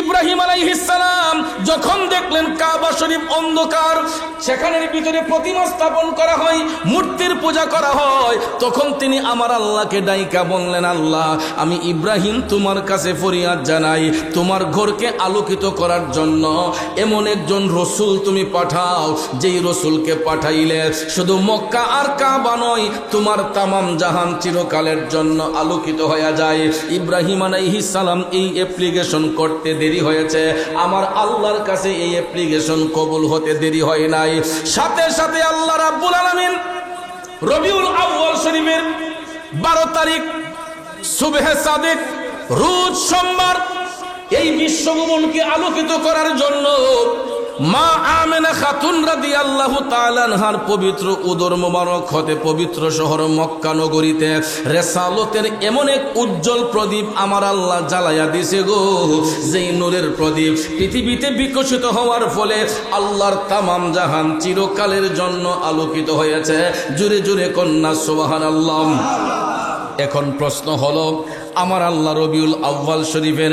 ইব্রাহিম আলাইহিস সালাম যখন দেখলেন কাবা শরীফ অন্ধকার, সেখানের ভিতরে প্রতিমা স্থাপন করা হয়, মূর্তির পূজা করা হয়, তখন তিনি আমার আল্লাহকে ডাইকা বললেন, আল্লাহ আমি ইব্রাহিম তোমার কাছে ফরিয়াদ জানাই, তোমার ঘরকে আলোকিত করার জন্য এমন একজন রসুল তুমি পাঠাও, যেই রসুলকে পাঠাইলে শুধু মক্কা আর কাবা নয়, তোমার তামাম জাহান চিরকালের জন্য আলোকিত হয়ে যায়। ইব্রাহিম আলাইহিস সালাম এই অ্যাপ্লিকেশন করতে দেরি হয়েছে, আমার আল্লাহর কাছে এই অ্যাপ্লিকেশন কবুল হতে দেরি হয় নাই। সাথে সাথে আল্লাহ রাব্বুল আলামিন রবিউল আউয়াল শরীফের 12 তারিখ সুবহে সাদিক রোজ সোমবার এই বিশ্বভুবনকে আলোকিত করার জন্য মা আমেনা খাতুন রাদিয়াল্লাহু তাআলা আনহার পবিত্র উদর মোবারক হতে পবিত্র শহর মক্কা নগরীতে রিসালতের এমন এক উজ্জ্বল প্রদীপ আমার আল্লাহ জ্বালায়া দিয়েছে গো, যেই নূরের প্রদীপ পৃথিবীতে বিকশিত হওয়ার ফলে আল্লাহর তামাম জাহান চিরকালের জন্য আলোকিত হয়েছে। জোরে জোরে কন্যা সুবহানাল্লাহ। এখন প্রশ্ন হলো, আমার আল্লাহ রবিউল আউয়াল শরীফের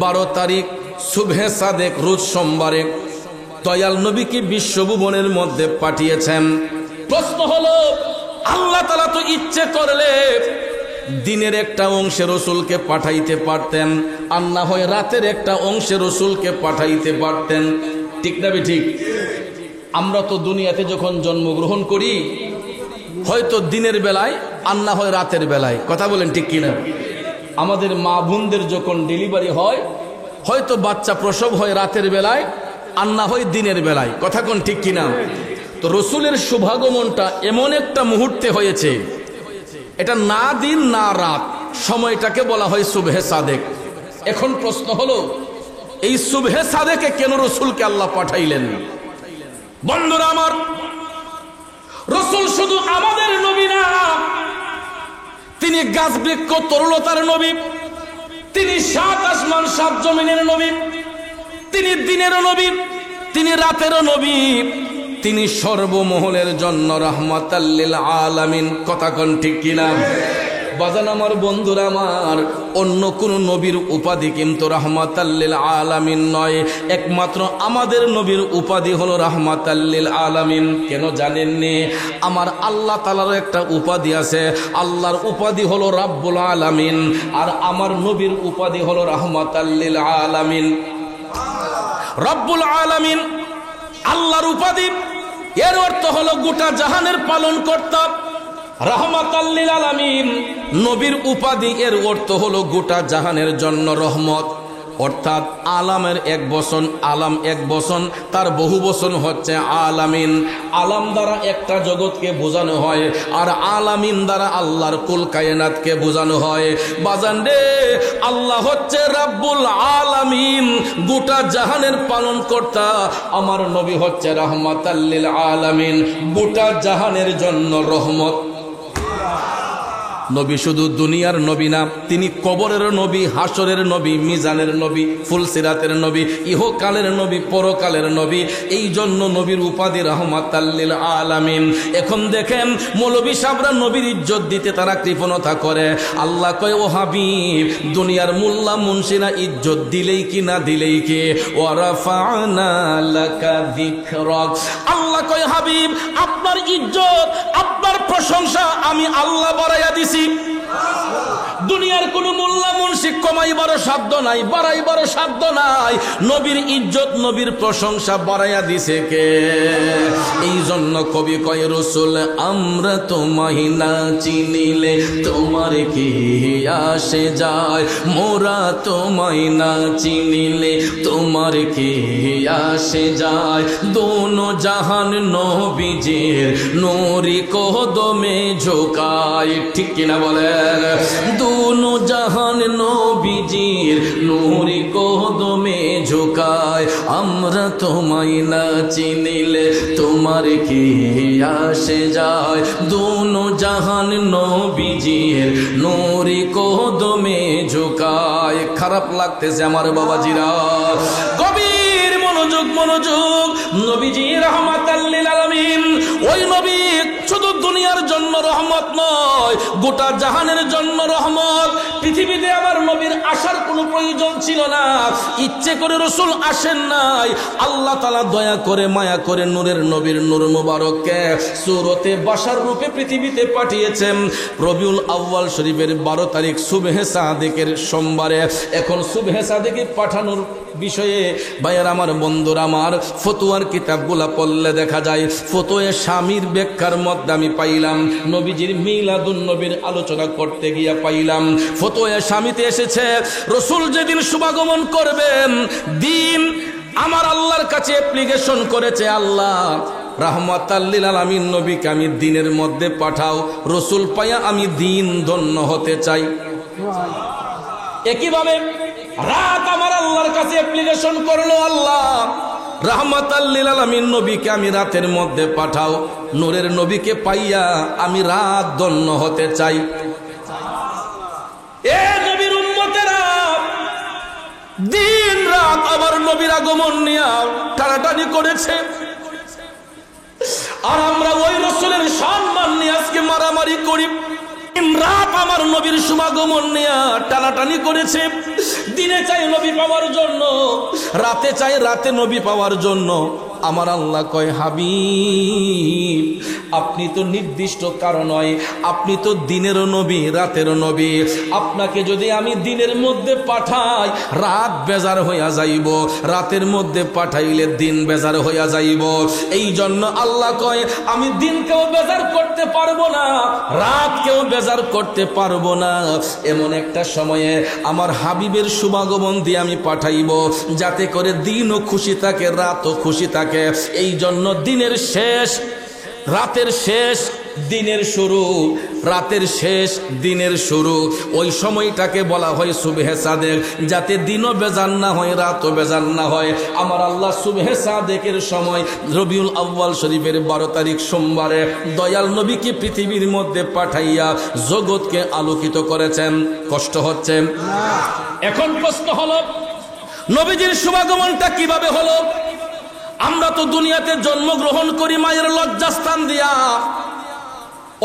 12 তারিখ সুবহে সাদেক রোজ সোমবারে দয়াল নবীকে বিশ্বভুবনের মধ্যে পাঠিয়েছেন। প্রশ্ন হলো, আল্লাহ তাআলা তো ইচ্ছে করলে দিনের একটা অংশে রসুলকে পাঠাইতে পারতেন, আর না হয় রাতের একটা অংশে রসুলকে পাঠাইতে পারতেন, ঠিক না ঠিক? আমরা তো দুনিয়াতে যখন জন্মগ্রহণ করি হয়তো দিনের বেলায় আর না হয় রাতের বেলায়, কথা বলেন ঠিক কিনা? আমাদের মা বোনদের যখন ডেলিভারি হয় হয়তো বাচ্চা প্রসব হয় রাতের বেলায় আর না হয় দিনের বেলায়, কথা কোন ঠিক কিনা? তো রসুলের শুভাগমনটা এমন একটা মুহূর্তে হয়েছে, এটা না দিন না রাত, সময়টাকে বলা হয় সুবহে সাদেক। এখন প্রশ্ন হলো, এই সুবহে সাদেকে কেন রসুলকে আল্লাহ পাঠাইলেন? বন্ধুরা আমার, রসুল শুধু আমাদের নবী না, তিনি গাছ বৃক্ষ তরুলতার নবী, তিনি 7 আসমান 7 জমিনের নবী, তিনি দিনেরও নবী, তিনি রাতেরও নবী, তিনি সর্বমহলের জন্য রাহমাতাল লিল আলামিন, কথা কোন ঠিক কিনা? বাজান আমার, বন্ধুরা আমার, অন্য কোন নবীর উপাধি কিন্তু রাহমাতাল লিল আলামিন নয়, একমাত্র আমাদের নবীর উপাধি হলো রাহমাতাল লিল আলামিন। কেন জানেননি? আমার আল্লাহ তাআলার একটা উপাধি আছে, আল্লাহর উপাধি হলো রাব্বুল আলামিন, আর আমার নবীর উপাধি হলো রাহমাতাল লিল আলামিন। রব্বুল আলামিন আল্লাহর উপাধি, এর অর্থ হলো গোটা জাহানের পালন কর্তা। রাহমাতাল লিল আলামিন নবীর উপাধি, এর অর্থ হলো গোটা জাহানের জন্য রহমত। অর্থাৎ আলামের এক বচন, আলাম এক বচন, তার বহু বচন হচ্ছে আলামিন। আলাম দ্বারা একটা জগৎকে বোঝানো হয়, আর আলামিন দ্বারা আল্লাহর কুল কায়নাতকে বোঝানো হয়। বাজান রে, আল্লাহ হচ্ছে রাব্বুল আলামিন, গোটা জাহানের পালন কর্তা। আমার নবী হচ্ছে রাহমাতাল লিল আলামিন, গোটা জাহানের জন্য রহমত। নবী শুধু দুনিয়ার নবী না, তিনি কবরের নবী, হাসরের নবী, মিজানের নবী, ফুলসিরাতের নবী, ইহকালের নবী, পরকালের নবী। এই জন্য নবীর উপাধি রাহমাতাল লিল আলামিন। এখন দেখেন মৌলবী সাহেবরা নবীর ইজ্জত দিতে তারা কৃপণতা করে। আল্লাহ কয়, ও হাবিব, দুনিয়ার মোল্লা মুন্সিরা ইজ্জত দিলেই কি না দিলেই কি, ওয়া রাফা'না লাকা যিকরাক। আল্লাহ কয়, হাবিব, আপনার ইজ্জত, আপনার প্রশংসা আমি আল্লাহ বাড়াইয়া দিছি। দুনিয়ার কোন মোল্লা মুন্সি কমাইবারও সাধ্য নাই, বাড়াইবারও সাধ্য নাই। নবীর ইজ্জত, নবীর প্রশংসা বাড়াইয়া দিছে কে? এই জন্য কবি কয়, রসুল আমরা তোমায় না চিনিলে তোমার কি আসে যায়, মোরা তোমায় না চিনিলে তোমার কি আসে যায়। দোনো জাহান নবীজির নূরি কদমে ঝোকায়, ঠিক কিনা বলেন? দোনো জাহান নবীজির নূরি কদমে ঝোকায়, আমরা তোমায় না চিনিলে তোমার কি আসে যায়। দোনো জাহান নবীজির নূরি কদমে ঝোকায়। খারাপ লাগতেছে আমার বাবাজিরা, গভীর মনোযোগ, মনোযোগ। নবীজি রাহমাতাল লিল আলামিন, ওই নবী শুধু দুনিয়া দুনিয়ার জন্য রহমত নয়, গোটা জাহানের জন্য রহমত। পৃথিবীতে আমার নবীর আসার কোনো প্রয়োজন ছিল না, ইচ্ছে করে রাসূল আসেন নাই। আল্লাহ তাআলা দয়া করে মায়া করে নূরের নবীর নূর মুবারককে সূরতে বাশার রূপে পৃথিবীতে পাঠিয়েছেন। রবিউল আউয়াল শরীফের 12 তারিখ সুবহে সাদেকের সোমবারে। এখন সুবহে সাদেকে পাঠানোর বিষয়ে ভাইয়ার আমার, বন্ধুরা আমার, ফতোয়ার কিতাবগুলা পড়লে দেখা যায় ফতোয়া স্বামীর ব্যাখ্যার মধ্যে আমি পাইলাম, নবীজির মিলাদুন নবীর আলোচনা করতে গিয়া পাইলাম ফতোয়া স্বামীতে এসেছে রাসূল যেদিন শুভাগমন করবেন দিন আমার আল্লাহর কাছে অ্যাপ্লিকেশন করেছে, আল্লাহ রাহমাতাল লিল আলামিন নবীকে আমি দিনের মধ্যে পাঠাও, রাসূল পাইয়া আমি দিন ধন্য হতে চাই। একইভাবে রাত আমার আল্লাহর কাছে অ্যাপ্লিকেশন করলো, আল্লাহ রাহমাতাল লিল আলামিন নবীকে আমি রাতের মধ্যে পাঠাও, নূরের নবীকে পাইয়া আমি রাত ধন্য হতে চাই। এ নবীর উম্মতেরা, দিন রাত আবার নবীর আগমন নিয়ে টানাটানি করেছে, আর আমরা ওই রাসূলের সম্মান নিয়ে আজকে মারামারি করি। রাত আমার নবীর শুভাগমন নিয়ে টানাটানি করেছে, দিনে চাই নবী পাওয়ার জন্য, রাতে চাই রাতে নবী পাওয়ার জন্য। আমার আল্লাহ কয়, হাবিব আপনি তো নির্দিষ্ট কারণ নয়, আপনি তো দিনেরও নবী রাতেরও নবী, আপনাকে যদি আমি দিনের মধ্যে পাঠাই রাত বেজার হইয়া যাইব, রাতের মধ্যে পাঠাইলে দিন বেজার হইয়া যাইব। এই জন্য আল্লাহ কয় আমি দিনকেও বেজার করতে পারবো না, রাতকেও বেজার করতে পারবো না। এমন একটা সময়ে আমার হাবিবের শুভাগমন দিয়ে আমি পাঠাইব, যাতে করে দিনও খুশি থাকে রাতও খুশি থাকে। এই জন্য দিনের শেষ রাতের শেষ, দিনের শুরু, রাতের শেষ দিনের শুরু, ওই সময়টাকে বলা হয় সুবহে সাদেক, যাতে দিনও বেজার না হয় রাতও বেজার না হয়। আমার আল্লাহ সুবহে সাদেকের সময় রবিউল আউয়াল শরীফের 12 তারিখ সোমবারে দয়াল নবীকে পৃথিবীর মধ্যে পাঠাইয়া জগৎকে আলোকিত করেছেন। কষ্ট হচ্ছে? এখন প্রশ্ন হলো, নবীজির শুভাগমনটা কিভাবে হলো? আমরা তো দুনিয়াতে জন্মগ্রহণ করি মায়ের লজ্জাস্থান দিয়া,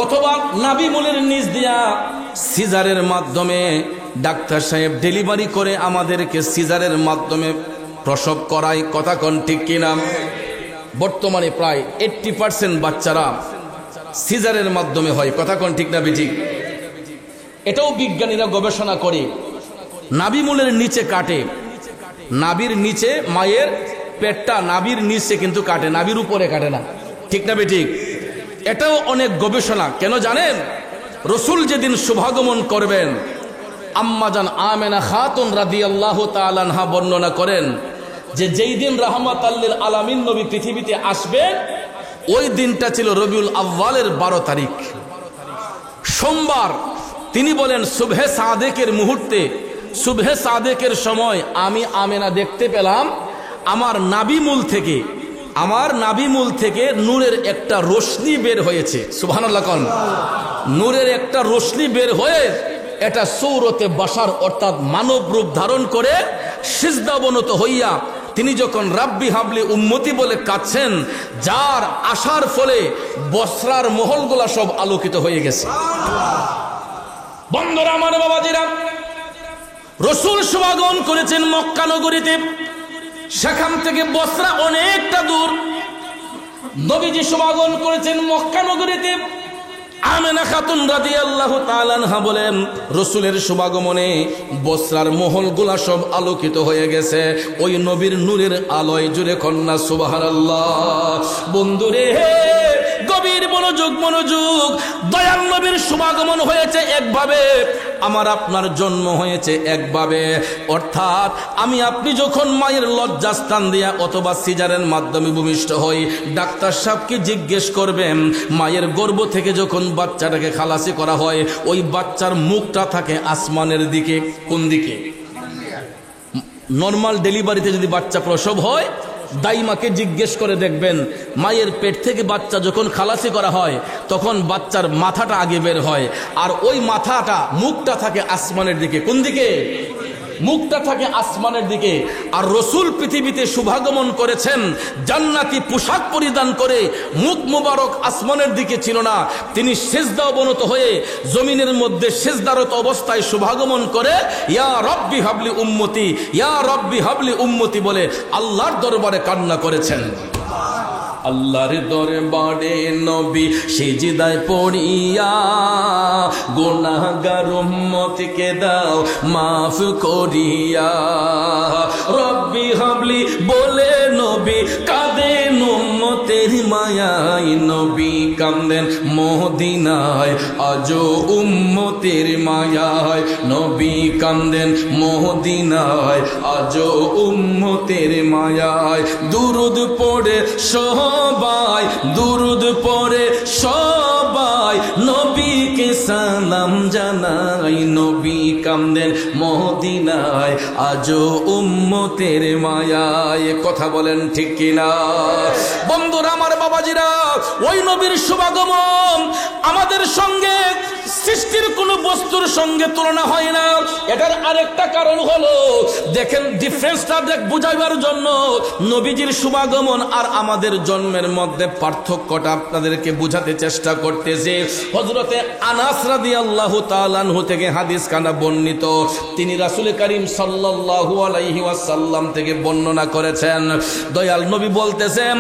অথবা নাভি মূলের নিচ দিয়া সিজারের মাধ্যমে ডাক্তার সাহেব ডেলিভারি করে আমাদেরকে সিজারের মাধ্যমে প্রসব করায়। কথা কোন ঠিক কিনা? বর্তমানে প্রায় 80% বাচ্চারা সিজারের মাধ্যমে হয়। কথা কোন ঠিক না বেঠিক? এটাও বিজ্ঞানীরা গবেষণা করে নাভি মূলের নিচে কাটে, নাভির নিচে মায়ের পেটটা নাভির নিচে কিন্তু কাটে, নাভির উপরে কাটে না। ঠিক না বেঠিক? এটাও অনেক গবেষণা। কেন জানেন? রাসূল যেদিন শুভাগমন করবেন, আম্মাজান আমেনা খাতুন রাদিয়াল্লাহু তাআলা আনহা বর্ণনা করেন যে যেই দিন রাহমাতাল লিল আলামিন নবী পৃথিবীতে আসবেন, ওই দিনটা ছিল রবিউল আউয়ালের 12 তারিখ সোমবার। তিনি বলেন সুবহে সাদেকের মুহূর্তে, সুবহে সাদেকের সময় আমি আমেনা দেখতে পেলাম আমার নাভি মূল থেকে নূরের একটা রশ্মি বের হয়েছে। সুবহানাল্লাহ কোন? নূরের একটা রশ্মি বের হয়ে এটা সূরতে বাশার অর্থাৎ মানব রূপ ধারণ করে সিজদাবনত হইয়া তিনি যখন রাব্বি হাবলি উম্মতি বলে কাঁদছেন, যার আসার ফলে বসরার মহলগুলা সব আলোকিত হয়ে গেছে। বন্ধুরা আমার, বাবাজিরা, রাসূল শুভাগমন করেছেন মক্কা নগরীতে, সেখান থেকে বসরা অনেকটা দূর। নবীজি শুভাগমন করেছেন মক্কা নগরীতে। আমেনা খাতুন রাদিয়াল্লাহু তাআলা আনহা বলেন রাসূলের শুভাগমনে বসরার মহলগুলা সব আলোকিত হয়ে গেছে ওই নবীর নূরের আলোয়। জুড়ে কন্যা সুবহানাল্লাহ। বন্ধুরে, গভীর মনোযোগ। দয়াল নবীর শুভাগমন হয়েছে একভাবে, আমার আপনার জন্ম হয়েছে একভাবে। অর্থাৎ আমি আপনি যখন মায়ের লজ্জাস্থান দিয়া অথবা সিজারের মাধ্যমে ভূমিষ্ঠ হই, ডাক্তার সাহেবকে জিজ্ঞেস করবেন মায়ের গর্ভ থেকে যখন বাচ্চাটাকে খালাসি করা হয়, ওই বাচ্চার মুখটা থাকে আসমানের দিকে। কোন দিকে? নর্মাল ডেলিভারিতে যদি বাচ্চা প্রসব হয়, দাইমাকে জিজ্ঞেস করে দেখবেন মায়ের পেট থেকে বাচ্চা যখন খালাসি করা হয় তখন বাচ্চার মাথাটা আগে বের হয়, আর ওই মাথাটা মুখটা থাকে আসমানের দিকে। কোন দিকে? মুখটা থাকে আসমানের দিকে। আর রসুল পৃথিবীতে শুভাগমন করেছেন জান্নাতি পোশাক পরিধান করে, মুখ মুবারক আসমানের দিকে ছিল না। তিনি সিজদা অবনত হয়ে জমিনের মধ্যে সিজদারত অবস্থায় শুভাগমন করে ইয়া রব্বি হাবলি উম্মতি, ইয়া রব্বি হাবলি উম্মতি বলে আল্লাহর দরবারে কান্না করেছেন। আল্লাহর দরবারে নবী সিজদায় পড়িয়া গুনাহগার উম্মতকে দাও মাফ করিয়া। রব্বি হাবলি বলে নবী কাঁদেন উম্মতের মায়ায়, নবী কাঁদেন মদিনায় আজো উম্মতের মায়ায়, নবী কাঁদেন মদিনায় আজো উম্মতের মায়ায়। দুরুদ পড়ে সবাই, দুরুদ পড়ে সবাই নবীকে সালাম জানাই, নবী কাঁদেন মদিনায় আজো উম্মতের মায়ায়। কথা বলেন ঠিক কিনা? বন্ধুরা আমার, বাবাজিরা, ওই নবীর শুভাগমন আমাদের সঙ্গে সৃষ্টির কোন বস্তুর সঙ্গে তুলনা হয় না। এটার আরেকটা কারণ হলো, দেখেন ডিফারেন্সটা বুঝাইবার জন্য নবীজির শুভাগমন আর আমাদের জন্মের মধ্যে পার্থক্যটা আপনাদেরকে বুঝাতে চেষ্টা করতেছে। হযরতে আনাস রাদিয়াল্লাহু তাআলা আনহু থেকে হাদিস কানা বর্ণিত, তিনি রাসূল করিম সাল্লাল্লাহু আলাইহি ওয়াসাল্লাম থেকে বর্ণনা করেছেন। দয়াল নবী বলতেছেন,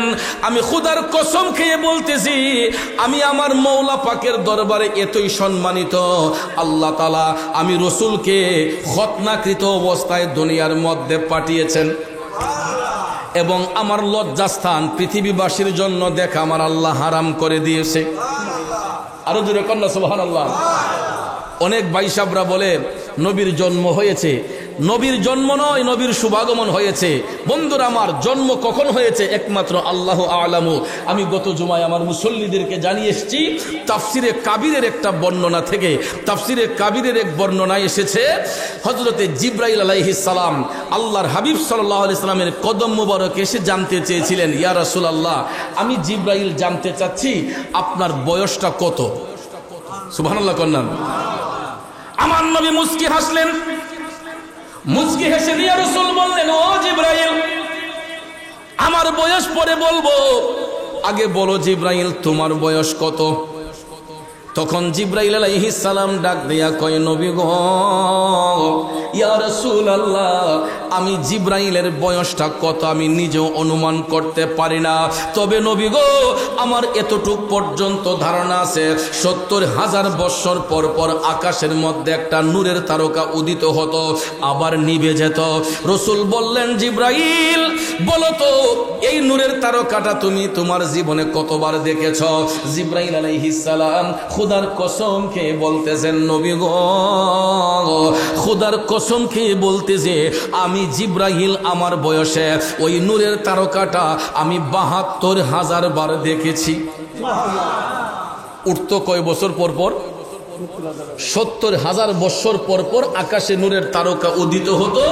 আমি খোদার কসম খেয়ে বলতেছি, আমি আমার মওলা পাকের দরবারে এতই সম্মানিত, আল্লাহ তাআলা আমি রাসূলকে খতনাকৃত অবস্থায় দুনিয়ার মধ্যে পাঠিয়েছেন এবং আমার লজ্জাস্থান পৃথিবীবাসীর জন্য দেখা আমার আল্লাহ হারাম করে দিয়েছে। আরো জোরে কন্যা সুবহানাল্লাহ। অনেক ভাই সাহেবরা বলে নবীর জন্ম হয়েছে, নবীর জন্ম নয়, নবীর শুভাগমন হয়েছে। বন্ধুরা আমার, জন্ম কখন হয়েছে একমাত্র আল্লাহ আলামু। আমি গত জুমায় আমার মুসল্লিদেরকে জানিয়ে এসেছি তাফসিরে কাবিরের একটা বর্ণনা থেকে। তাফসিরে কাবিরের এক বর্ণনায় এসেছে, হযরতে জিবরাইল আলাইহিস সালাম আল্লাহর হাবিব সাল্লাল্লাহু আলাইহি সাল্লামের কদম মুবারক এসে জানতে চেয়েছিলেন, ইয়া রাসূলুল্লাহ, আমি জিবরাইল জানতে চাচ্ছি আপনার বয়সটা কত। সুবহানাল্লাহ কন্যান। আমার নবী মুস্কি হাসলেন, মুস্কি হেসে ইয়া রাসূল বললেন, ও জিবরাইল, আমার বয়স পরে বলবো, আগে বলো জিবরাইল তোমার বয়স কত। তখন জিবরাইল আলাইহিস সালাম ডাক দিয়া কয়, নবী গো, ইয়া রাসূলুল্লাহ, আমি জিবরাইলের বয়সটা কত আমি নিজেও অনুমান করতে পারি না, তবে নবী গো আমার এতটুক পর্যন্ত ধারণা আছে ৭০,০০০ বৎসর পর পর আকাশের মধ্যে একটা নূরের তারকা উদিত হতো আবার নিভে যেত। রাসূল বললেন, জিবরাইল বলো তো এই নূরের তারকাটা তুমি তোমার জীবনে কতবার দেখেছ? জিবরাইল আলাইহিস সালাম খুদার কসম খেয়ে বলতেছেন, নবী গো খুদার কসম খেয়ে বলতেছে, আমি জিবরাইল আমার বয়সে ওই নূরের তারকাটা আমি ৭২,০০০ বার দেখেছি। উঠতো কয় বছর পর পর? ৭০,০০০ বছর পর পর আকাশে নূরের তারকা উদিত হতো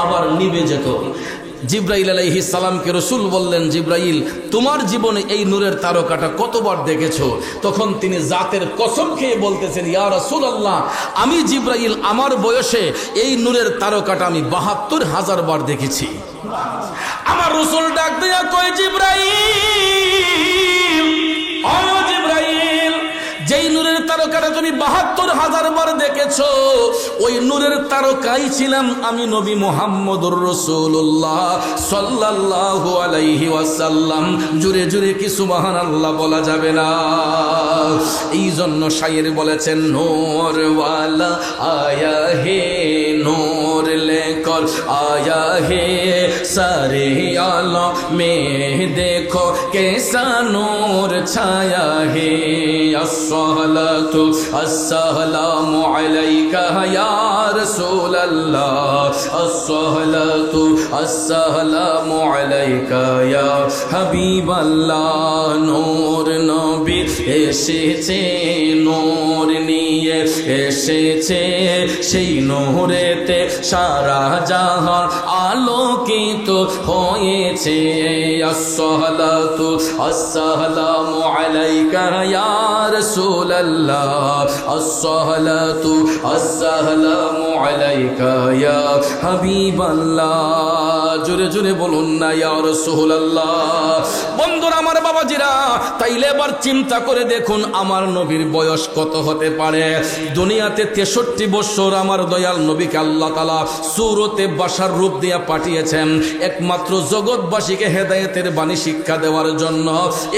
আবার নিভে যেত। জিবরাইল আলাইহিস সালামকে রাসূল বললেন, জিবরাইল তোমার জীবনে এই নূরের তারকাটা কতবার দেখেছো? তখন তিনি জাতের কসম খেয়ে বলতেছেন, ইয়া রাসূলুল্লাহ, আমি জিবরাইল আমার বয়সে এই নূরের তারকাটা আমি ৭২,০০০ বার দেখেছি। আমার রাসূল ডাক দিয়া কয়, জিবরাইল, ও জিবরাইল, যেই নূরের তারকাটা তুমি ৭২,০০০ বার দেখেছো, ওই নূরের তারকাই ছিলাম আমি নবী মুহাম্মদুর রাসূলুল্লাহ সাল্লাল্লাহু আলাইহি ওয়াসাল্লাম। জোরে জোরে কি সুবহানাল্লাহ বলা যাবে না? এই জন্য শায়ের বলেছেন, নূর ওয়ালা আয়া হে, নূর লেকর আয়া হে, সারে আলম মে দেখো কেসা নূর ছায়া হে। আসসালাতু আসসালামু আলাইকা ইয়া রাসূলুল্লাহ, আসসালাতু আসসালামু আলাইকা ইয়া হাবিবাল্লাহ। নূর নবী এসেছে নূর নিয়ে এসেছে, সেই নূরেতে সারা জাহান আলোকিত হয়েছে। আসসালাতু আসসালামু আলাইকা ইয়া রাসূলুল্লাহ, আসসালাতু আসসালামু আলাইকা ইয়া হাবিবাল্লাহ। জোরে জোরে বলুন না ইয়া রাসূলুল্লাহ। বন্ধুরা আমার, বাবাজিরা, তাইলে এবার চিন্তা করে দেখুন আমার নবীর বয়স কত হতে পারে। দুনিয়াতে 63 বছর আমার দয়াল নবীকে আল্লাহ তাআলা সূরতে বাশার রূপ দিয়ে পাঠিয়েছেন একমাত্র জগৎবাসীকে হেদায়েতের বাণী শিক্ষা দেওয়ার জন্য,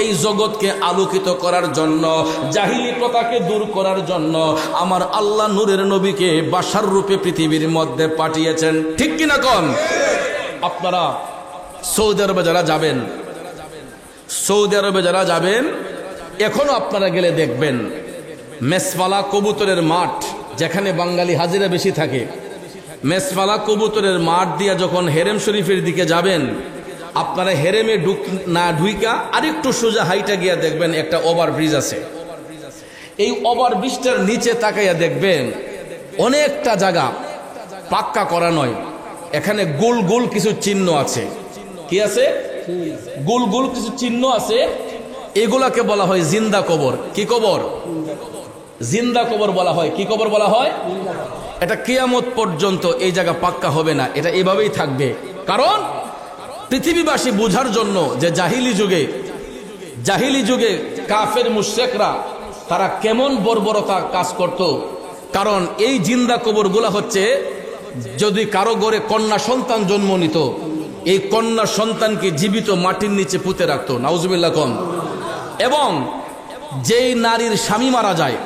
এই জগৎকে আলোকিত করার জন্য, জাহিলি প্রথাকে দূর করার জন্য আমার আল্লাহ নূরের নবীকে বাশার রূপে পৃথিবীর মধ্যে পাঠিয়েছেন। ঠিক কিনা কোন? আপনারা সৌদি আরবে যারা যাবেন, সৌদি আরবে যারা যাবেন, এখনো আপনারা গেলে দেখবেন মেসফালা কবুতরের মাঠ, যেখানে বাঙালি হাজিরা বেশি থাকে, মেসফালা কবুতরের মাঠ দিয়া যখন হেরেম শরীফের দিকে যাবেন, আপনারা হেরেমে না ঢুইকা আরেকটু সোজা হাইটা গিয়া দেখবেন একটা ওভারব্রিজ আছে। এই ওভারব্রিজটার নিচে তাকাইয়া দেখবেন অনেকটা জায়গা পাক্কা করা নয়, এখানে গোল গোল কিছু চিহ্ন আছে। কি আছে? গোল গোল কিছু চিহ্ন আছে। এগুলাকে বলা হয় জিন্দা কবর। কি কবর? জিন্দা কবর বলা হয়। কি কবর বলা হয়? এটা কিয়ামত পর্যন্ত এই জায়গা পাক্কা হবে না, এটা এভাবেই থাকবে। কারণ পৃথিবীবাসী বোঝার জন্য যে জাহিলি যুগে কাফের মুশরিকরা তারা কেমন বর্বরতা কাজ করত। কারণ এই জিন্দা কবরগুলা হচ্ছে, যদি কারো ঘরে কন্যা সন্তান জন্ম নিত, এই কন্যা সন্তানকে জীবিত মাটির নিচে পুঁতে রাখতো। নাউজুবিল্লাহ কম। এবং যেই নারীর স্বামী মারা যায়,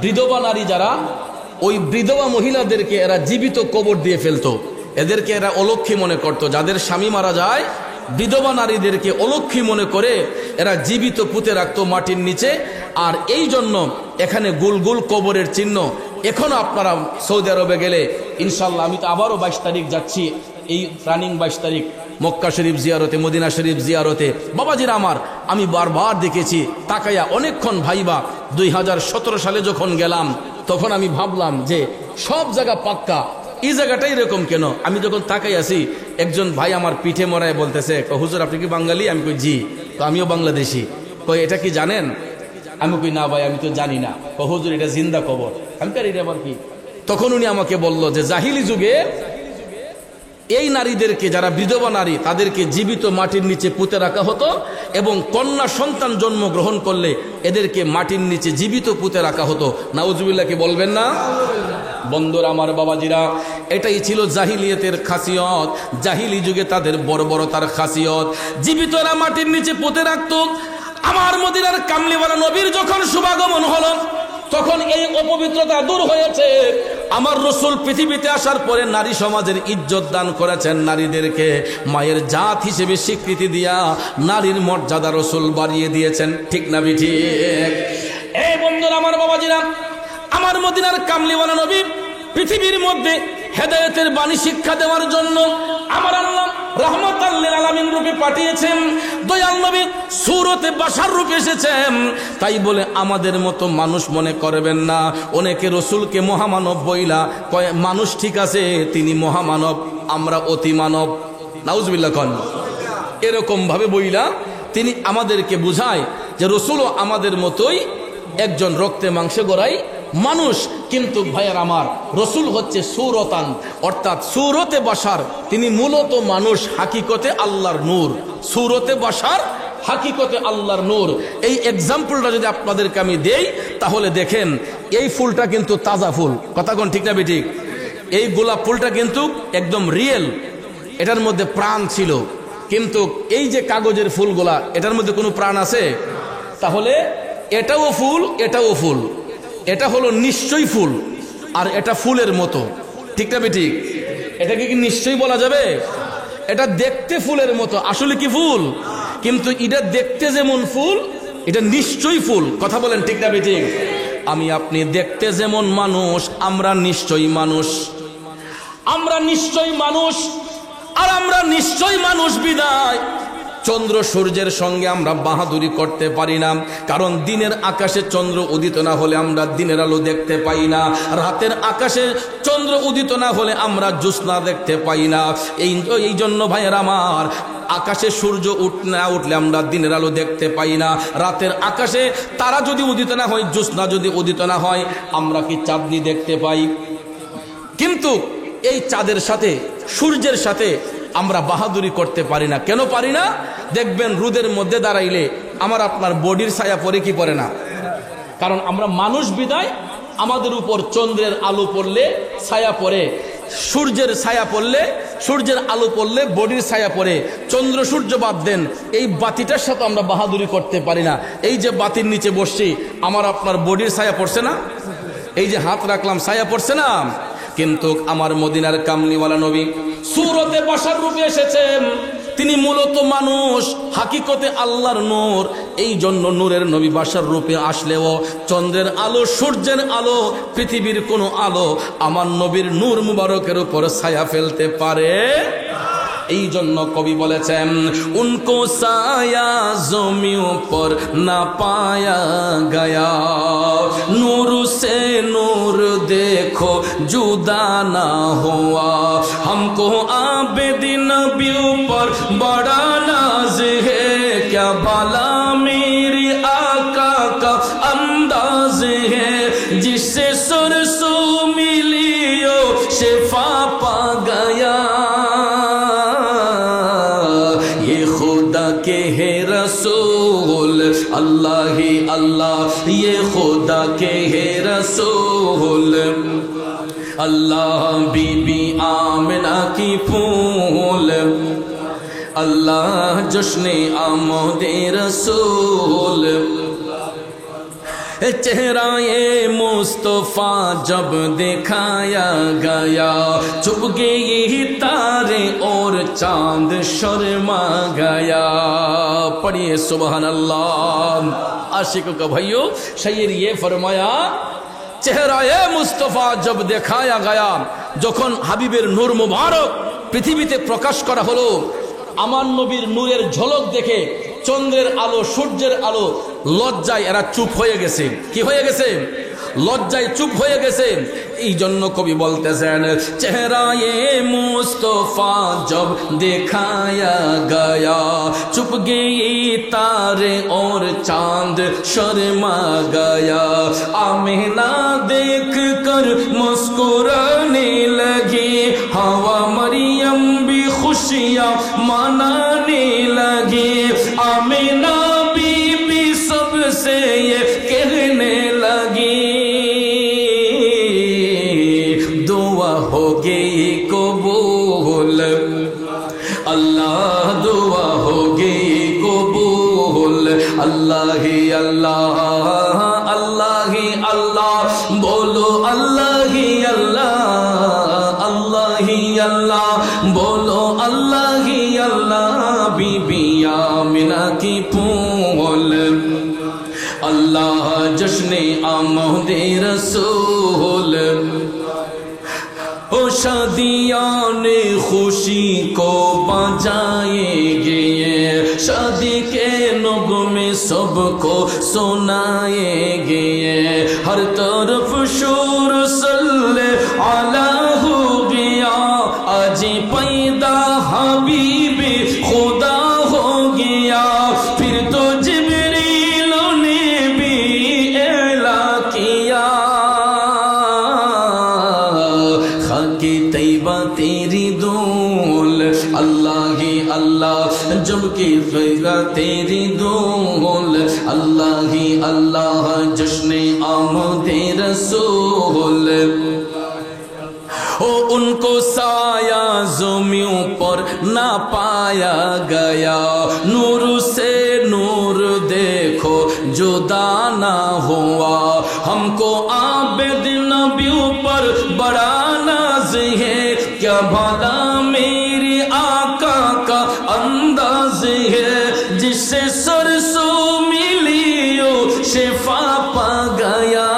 বিধবা নারী যারা, ওই বিধবা মহিলাদেরকে এরা জীবিত কবর দিয়ে ফেলতো। এদেরকে এরা অলক্ষী মনে করত। যাদের স্বামী মারা যায়, বিধবা নারীদেরকে অলক্ষী মনে করে এরা জীবিত পুঁতে রাখতো মাটির নিচে। আর এই জন্য এখানে গোল গোল কবরের চিহ্ন এখনো আপনারা সৌদি আরবে গেলে ইনশাল্লাহ, আমি তো আবারও 22 তারিখ যাচ্ছি, এই রানিং 22 তারিখ মক্কা শরীফ জিয়ারতে, মদিনা শরীফ জিয়ারতে। বাবাজিরা আমার, আমি বারবার দেখেছি তাকাইয়া অনেকক্ষণ ভাইবা। 2017 সালে যখন গেলাম তখন আমি ভাবলাম যে সব জায়গা পাক্কা, এই জায়গাটাই এরকম কেন? আমি যখন তাকাই আছি, একজন ভাই আমার পিঠে মরায় বলতেছে, হুজুর আপনি কি বাঙালি? আমি কই জি। তো আমিও বাংলাদেশি। কই এটা কি জানেন? আমি কই না ভাই, আমি তো জানি না। হুজুর এটা জিন্দা কবর। আমি কার এটা আবার কি? তখন উনি আমাকে বলল যে জাহিলি যুগে এই নারীদেরকে, যারা বিধবা নারী, তাদেরকে জীবিত মাটির নিচে পুঁতে রাখা হতো এবং কন্যা সন্তান জন্মগ্রহণ করলে এদেরকে মাটির নিচে জীবিত পুঁতে রাখা হতো। নাউজুবিল্লাহ কি বলবেন না? বন্ধুরা আমার, বাবাজিরা, এটাই ছিল জাহিলিয়তের খাসিয়ত। জাহিলি যুগে তাদের বর্বরতার খাসিয়ত। জীবিতরা মাটির নিচে পুঁতে রাখত। আমার মদিনার কামলিওয়ালা নবীর যখন শুভাগমন হলো, তখন এই অপবিত্রতা দূর হয়েছে। আমার রসুল পৃথিবীতে আসার পরে নারী সমাজের ইজ্জত দান করেছেন, নারীদেরকে মায়ের জাত হিসেবে স্বীকৃতি দিয়া নারীর মর্যাদা রসুল বাড়িয়ে দিয়েছেন। ঠিক না ঠিক? এই বন্ধুরা আমার, বাবাজিরা, আমার মদিনার কামলিওয়ালা নবী পৃথিবীর মধ্যে হেদায়েতের বাণী শিক্ষা দেওয়ার জন্য আমার আল্লাহ রাহমাতাল লিল আলামিন রূপে পাঠিয়েছেন। দয়াল নবী সূরতে বাশার রূপে এসেছেন। তাই বলে আমাদের মতো মানুষ মনে করবেন না। অনেকে রসুলকে মহামানব বইলা কয়, মানুষ ঠিক আছে, তিনি মহামানব, আমরা অতি মানব। নাউজুবিল্লাহ খান। এরকম ভাবে বইলা তিনি আমাদেরকে বুঝায় যে রসুলও আমাদের মতোই একজন রক্তে মাংসে গড়াই মানুষ। কিন্তু ভাইয়ার আমার, রসুল হচ্ছে সূরতান, অর্থাৎ সূরতে বাশার। তিনি মূলত মানুষ, হাকিকতে আল্লাহর নূর। সূরতে বাশার, হাকিকতে আল্লাহর নূর। এই এক্সাম্পলটা যদি আপনাদেরকে আমি দেই, তাহলে দেখেন এই ফুলটা কিন্তু তাজা ফুল। কথা কোন ঠিক না বেঠিক? এই গোলাপ ফুলটা কিন্তু একদম রিয়েল, এটার মধ্যে প্রাণ ছিল। কিন্তু এই যে কাগজের ফুলগুলা, এটার মধ্যে কোনো প্রাণ আছে? তাহলে এটাও ফুল, এটাও ফুল। এটা হলো নিশ্চয়ই ফুল, আর এটা ফুলের মতো। ঠিক না বেঠিক? এটাকে কি নিশ্চয়ই বলা যাবে? এটা দেখতে ফুলের মতো, আসলে কি ফুল? কিন্তু এটা দেখতে যেমন ফুল, এটা নিশ্চয়ই ফুল। কথা বলেন ঠিক না বেঠিক? আমি আপনি দেখতে যেমন মানুষ, আমরা নিশ্চয়ই মানুষ। আমরা নিশ্চয়ই মানুষ। আর আমরা নিশ্চয় মানুষ বিদায় চন্দ্র সূর্যের সঙ্গে আমরা বাহাদুরি করতে পারি না, কারণ দিনের আকাশে চন্দ্র উদিত না হলে আমরা দিনের আলো দেখতে পাই না, রাতের আকাশে চন্দ্র উদিত না হলে আমরা জ্যোৎস্না দেখতে পাই না। এই জন্য ভাইয়ের আমার, আকাশে সূর্য না উঠলে আমরা দিনের আলো দেখতে পাই না, রাতের আকাশে তারা যদি উদিত না হয়, জ্যোৎস্না যদি উদিত না হয়, আমরা কি চাঁদনি দেখতে পাই? কিন্তু এই চাঁদের সাথে সূর্যের সাথে আমরা বাহাদুরি করতে পারি না। কেন পারি না? দেখবেন রোদের মধ্যে দাঁড়াইলে আমার আপনার বডির ছায়া পড়ে কি পড়ে না? কারণ আমরা মানুষ বিদায় আমাদের উপর চন্দ্রের আলো পড়লে ছায়া পড়ে, সূর্যের ছায়া পড়লে, সূর্যের আলো পড়লে বডির ছায়া পড়ে। চন্দ্র সূর্য বাদ দেন, এই বাতিটার সাথে আমরা বাহাদুরি করতে পারি না। এই যে বাতির নিচে বসছি, আমার আপনার বডির ছায়া পড়ছে না? এই যে হাত রাখলাম, ছায়া পড়ছে না? কিন্তু আমার মদিনার কামলিওয়ালা নবী সূরতে বাশার রূপে এসেছেন, তিনি মূলত মানুষ, হাকিকতে আল্লাহর নূর। এই জন্য নূরের নবী বাশার রূপে আসলেও চন্দ্রের আলো, সূর্যের আলো, পৃথিবীর কোনো আলো আমার নবীর নূর মুবারকের উপর ছায়া ফেলতে পারে। এই জন্য কবি বলেছেন, উनको साया ज़मीं पर ना पाया गया, नूर से नूर देखो जुदा ना हुआ, हमको आबिदी नबी पर बड़ा नाज है, क्या भला मेरी आका का अंदाज है, जिससे सरसों मिलियो शिफा पा गया, के है रसूल अल्लाह ही अल्लाह, ये खुदा के है रसूल अल्लाह, बीबी आमिना की फूल, अल्लाह जश्न आमदे रसूल। चेहराए मुस्तफा जब दिखाया गया, चुप गई तारे और चांद शर्मा गया। पढ़िए सुबहान अल्लाह। आशिकों का भाइयों, शायर ये फरमाया, চেহারায়ে মুস্তাফা जब দেখায়া গয়া, যখন হাবিবের নূর মুবারক পৃথিবীতে প্রকাশ করা হলো, আমার নবীর নূরের ঝলক দেখে চন্দ্রের আলো, সূর্যের আলো লজ্জায় এরা চুপ হয়ে গেছে। কি হয়ে গেছে? লজ্জায় চুপ হয়ে গেছে। এই জন্য কবি বলতেছেন, চেহারায়ে মুস্তফা जब दिखाया गया, चुप गई तारे और चांद शर्मा गया, आमिना देख कर मुस्कुराने लगी, हवा मरियम भी खुशियां मनाने लगी, आमिना बीबी सबसे ये कहने लगी, दुआ हो गई कबूल, अल्लाह दुआ हो गई कबूल, अल्लाह ही अल्लाह, अल्लाह ही अल्लाह, बोलो अल्लाह ही अल्लाह, अल्लाह ही अल्लाह, बोलो अल्लाह ही अल्लाह, बीबी आमिना की फूल, अल्लाह जश्न आमदे रसूल। ओ शादियाँ ने खुशी को बजाएंगे, शादी के नगमे सबको सुनाएंगे, हर तरफ शोर सल्ले अला हो गया, आज पैदा हबीबी खुदा हो गया, फिर तो जिब्रील ने भी ऐला किया, खाकी तैयबा तेरी धूल, अल्लाह ही अल्लाह, जब की ग़ैरा तेरी धूल, अल्लाह ही अल्लाह, जश्न आमदे रसूल। ओ उनको साया ज़मीं पर ना पाया गया, नूर से नूर देखो जुदा ना हुआ, हमको आबिद नबी पर बड़ा नाज है, क्या भला मेरी आका का अंदाज है, जिससे सरसों मिलियो शिफा पा गया,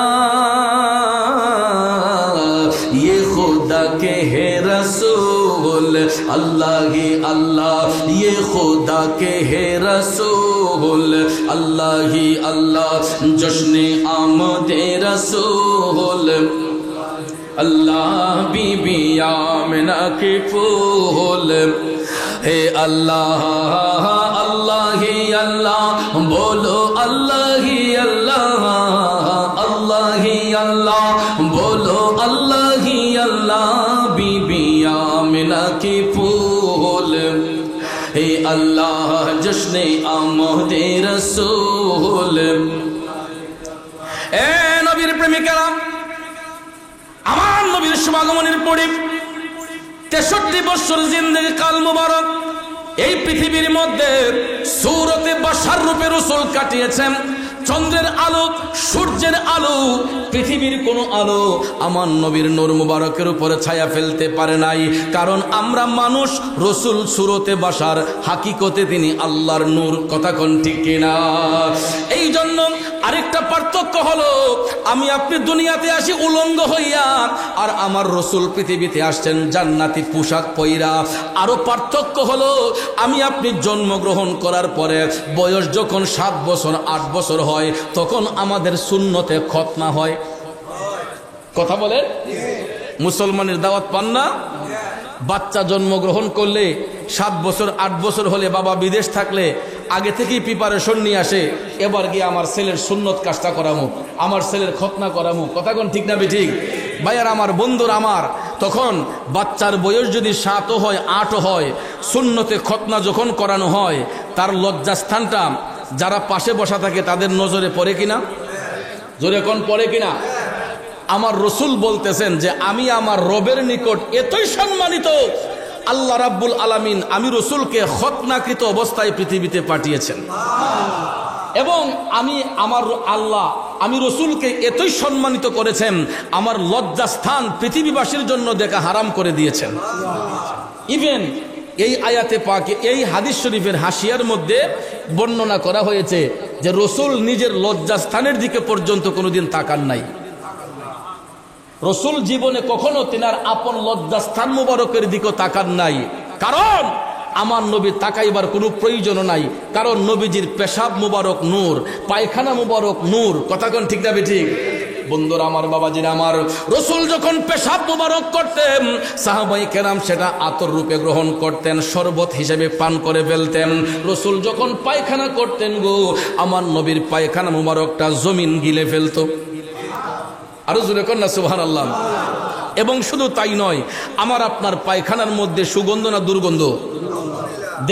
ये खुदा के है रसूल, अल्लाह अल्लाह ये खुदा के है रसूल अल्लाह ही अल्लाह जश्ने आमदे रसूल अल्लाह बीबी आमिना के फूल हे अल्लाह अल्लाह ही अल्लाह बोलो अल्लाह ही अल्लाह अल्लाह ही अल्लाह बोलो अल्लाह ही अल्लाह बीबी आमिना के फूल हे अल्लाह जश्ने आमदे रसूल। ए नबीर प्रेमिकारा আমার নবীর শুভাগমনের পরে 63 বছর জিন্দেগি কাল মুবারক এই পৃথিবীর মধ্যে সূরতে বাশার রূপে রাসূল কাটিয়েছেন। চন্দ্রের আলো সূর্যের আলো পৃথিবীর কোনো আলো আমার নবীর নূর মুবারকের উপরে ছায়া ফেলতে পারে নাই, কারণ আমরা মানুষ। রাসূল সূরতে বাশার, হাকিকতে তিনি আল্লাহর নূর। কথা কোন ঠিক কিনা? এই জন্য আরেকটা পার্থক্য হলো আমি আপনি দুনিয়াতে আসি উলঙ্গ হইয়া, আর আমার রাসূল পৃথিবীতে আসছেন জান্নাতি পোশাক পইরা। আরো পার্থক্য হলো আমি আপনি জন্মগ্রহণ করার পরে বয়স যখন 7 বছর 8 বছর হয় তখন আমাদের সুন্নতে খতনা হয়। কথা বলেন, মুসলমানের দাওয়াত পান না? বাচ্চা জন্মগ্রহণ করলে 7 বছর 8 বছর হলে বাবা বিদেশ থাকলে আগে থেকেই প্রিপারেশন নিয়ে আসে, এবার গিয়ে আমার ছেলের সুন্নত কাজটা করামু, আমার ছেলের খতনা করামু। কথা কোন ঠিক না ঠিক? ভাইয়ার আমার, বন্ধুর আমার, তখন বাচ্চার বয়স যদি 7 হয় 8 হয়, সুন্নতে খতনা যখন করানো হয় তার লজ্জাস্থানটা যারা পাশে বসা থাকে তাদের নজরে পড়ে কিনা? জোরে কোন পড়ে কিনা? আমার রাসূল বলতেছেন যে আমি আমার রবের নিকট এতই সম্মানিত, আল্লাহ রাব্বুল আলামিন আমি রাসূলকে খতনাকৃত অবস্থায় পৃথিবীতে পাঠিয়েছেন, এবং আমি রাসূলকে এতই সম্মানিত করেছেন, আমার লজ্জাস্থান পৃথিবীবাসীর জন্য দেখা হারাম করে দিয়েছেন। ইভেন এই আয়াতে পাকে, এই হাদিস শরীফের হাসিয়ার মধ্যে বর্ণনা করা হয়েছে যে রাসূল নিজের লজ্জাস্থানের দিকে পর্যন্ত কোনোদিন তাকান নাই। রাসূল জীবনে কখনো তিনার আপন লজ্জাস্থান মুবারকের দিকে তাকান নাই, কারণ আমার নবী তাকাইবার কোনো প্রয়োজন নাই, কারণ নবীজির পেশাব মুবারক নূর, পায়খানা মুবারক নূর। কথা কোন ঠিক না ঠিক? বন্ধুরা আমার, বাবাজিরা আমার, রাসূল যখন পেশাব মুবারক করতেন সাহাবায়ে কেরাম সেটা আতর রূপে গ্রহণ করতেন, শরবত হিসেবে পান করে ফেলতেন। রাসূল যখন পায়খানা করতেন গো, আমার নবীর পায়খানা মুবারকটা জমিন গিলে ফেলতো। আরো জোরে কর না সুবহানাল্লাহ। এবং শুধু তাই নয়, আমার আপনার পায়খানার মধ্যে সুগন্ধ না দুর্গন্ধ?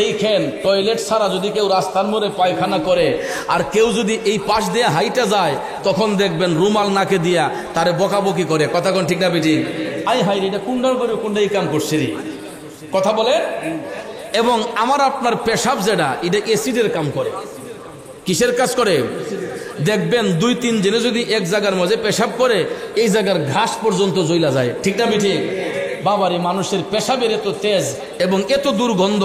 দেখেন, টয়লেট ছাড়া যদি কেউ রাস্তার মোড়ে পায়খানা করে আর কেউ যদি এই পাশ দিয়ে হাইটা যায়, তখন দেখবেন রুমাল নাকে দিয়া তারে বকাবকি করে। কথা কোন ঠিক না বেটি? আই হাই রে, এটা কুন্ডার করে কুন্ডাই কাম করছে রে। কথা বলে। এবং আমার আপনার পেশাব যেটা, এটা অ্যাসিডের কাম করে। কিসের কাজ করে? দেখবেন 2-3 দিনে যদি এক জায়গার মাঝে পেশাব করে, এই জায়গার ঘাস পর্যন্ত জ্বলা যায়। ঠিক না বেটি? বাবারে, মানুষের পেশাবের এত তেজ এবং এত দুর্গন্ধ,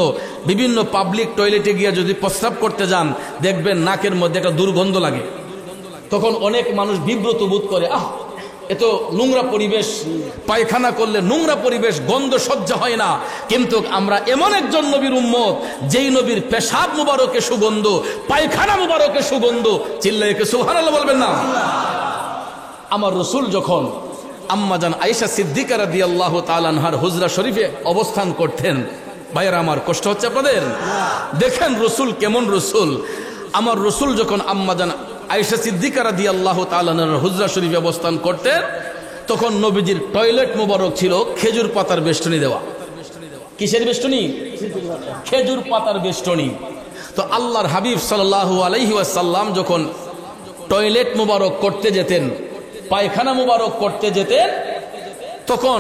বিভিন্ন পাবলিক টয়লেটে গিয়ে যদি প্রস্রাব করতে যান দেখবেন নাকের মধ্যে একটা দুর্গন্ধ লাগে। তখন অনেক মানুষ বিব্রত বোধ করে, এত নোংরা পরিবেশ, পায়খানা করলে নোংরা পরিবেশ, গন্ধ সহ্য হয় না। কিন্তু আমরা এমন একজন নবীর উম্মত, যেই নবীর পেশাব মুবারকে সুগন্ধ, পায়খানা মুবারকে সুগন্ধ। চিল্লাইকে সুবহানাল্লাহ বলবেন না? আমার রাসূল যখন আম্মাজান আয়েশা সিদ্দিকা রাদিয়াল্লাহু তাআলা আনহার হুজরা শরীফে অবস্থান করতেন, ভাইয়েরা আমার, কষ্ট হচ্ছে আপনাদের? দেখেন রাসূল কেমন রাসূল। আমার রাসূল যখন আম্মাজান আয়েশা সিদ্দিকা রাদিয়াল্লাহু তাআলা আনহার হুজরা শরীফে অবস্থান করতেন, তখন নবীজির টয়লেট মুবারক ছিল খেজুর পাতার বেষ্টনী দেওয়া। কিসের বেষ্টনী? খেজুর পাতার বেষ্টনী। তো আল্লাহর হাবিব সাল্লাল্লাহু আলাইহি ওয়াসাল্লাম যখন টয়লেট মুবারক করতে যেতেন, পায়খানা মুবারক করতে যেতেন, তখন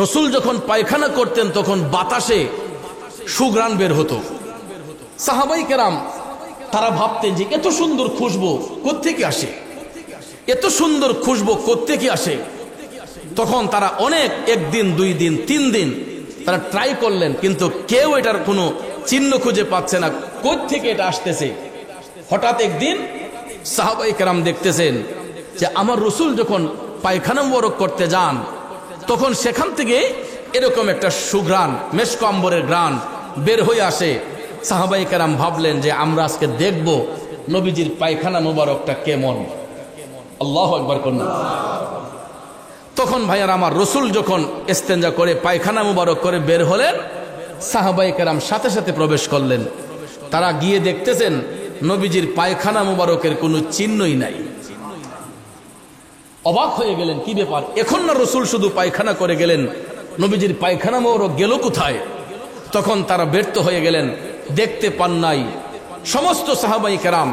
রাসূল যখন পায়খানা করতেন তখন বাতাসে সুঘ্রাণ বের হতো। সাহাবায়ে কেরাম তারা ভাবতেন যে এত সুন্দর খুশবু কোত্থেকে আসে, এত সুন্দর খুশবু কোত্থেকে আসে। তখন তারা অনেক, 1 দিন 2 দিন 3 দিন তারা ট্রাই করলেন, কিন্তু কেউ এটার কোনো চিহ্ন খুঁজে পাচ্ছে না কোত্থেকে এটা আসতেছে। হঠাৎ একদিন সাহাবায়ে কেরাম দেখতেছেন যে আমার রাসূল যখন পায়খানা মুবারক করতে যান, তখন সেখান থেকে এরকম একটা সুঘ্রাণ, মেশক আম্বরের ঘ্রাণ বের হয়ে আসে। সাহাবায়ে কেরাম ভাবলেন যে আমরা আজকে দেখব নবীজির পায়খানা মুবারকটা কেমন। আল্লাহু আকবার কন্যা। তখন ভাইয়ার আমার, রসুল যখন ইস্তেঞ্জা করে পায়খানা মুবারক করে বের হলেন, সাহাবায়ে কেরাম সাথে সাথে প্রবেশ করলেন। তারা গিয়ে দেখতেছেন নবীজির পায়খানা মুবারকের কোনো চিহ্নই নাই। অবাক হয়ে গেলেন, কি ব্যাপার, এখন না রসুল শুধু পায়খানা করে গেলেন, নবীজির পায়খানা মুবারক গেল কোথায়? তখন তারা ব্যর্থ হয়ে গেলেন, দেখতে পান নাই। সমস্ত সাহাবায়ে কেরাম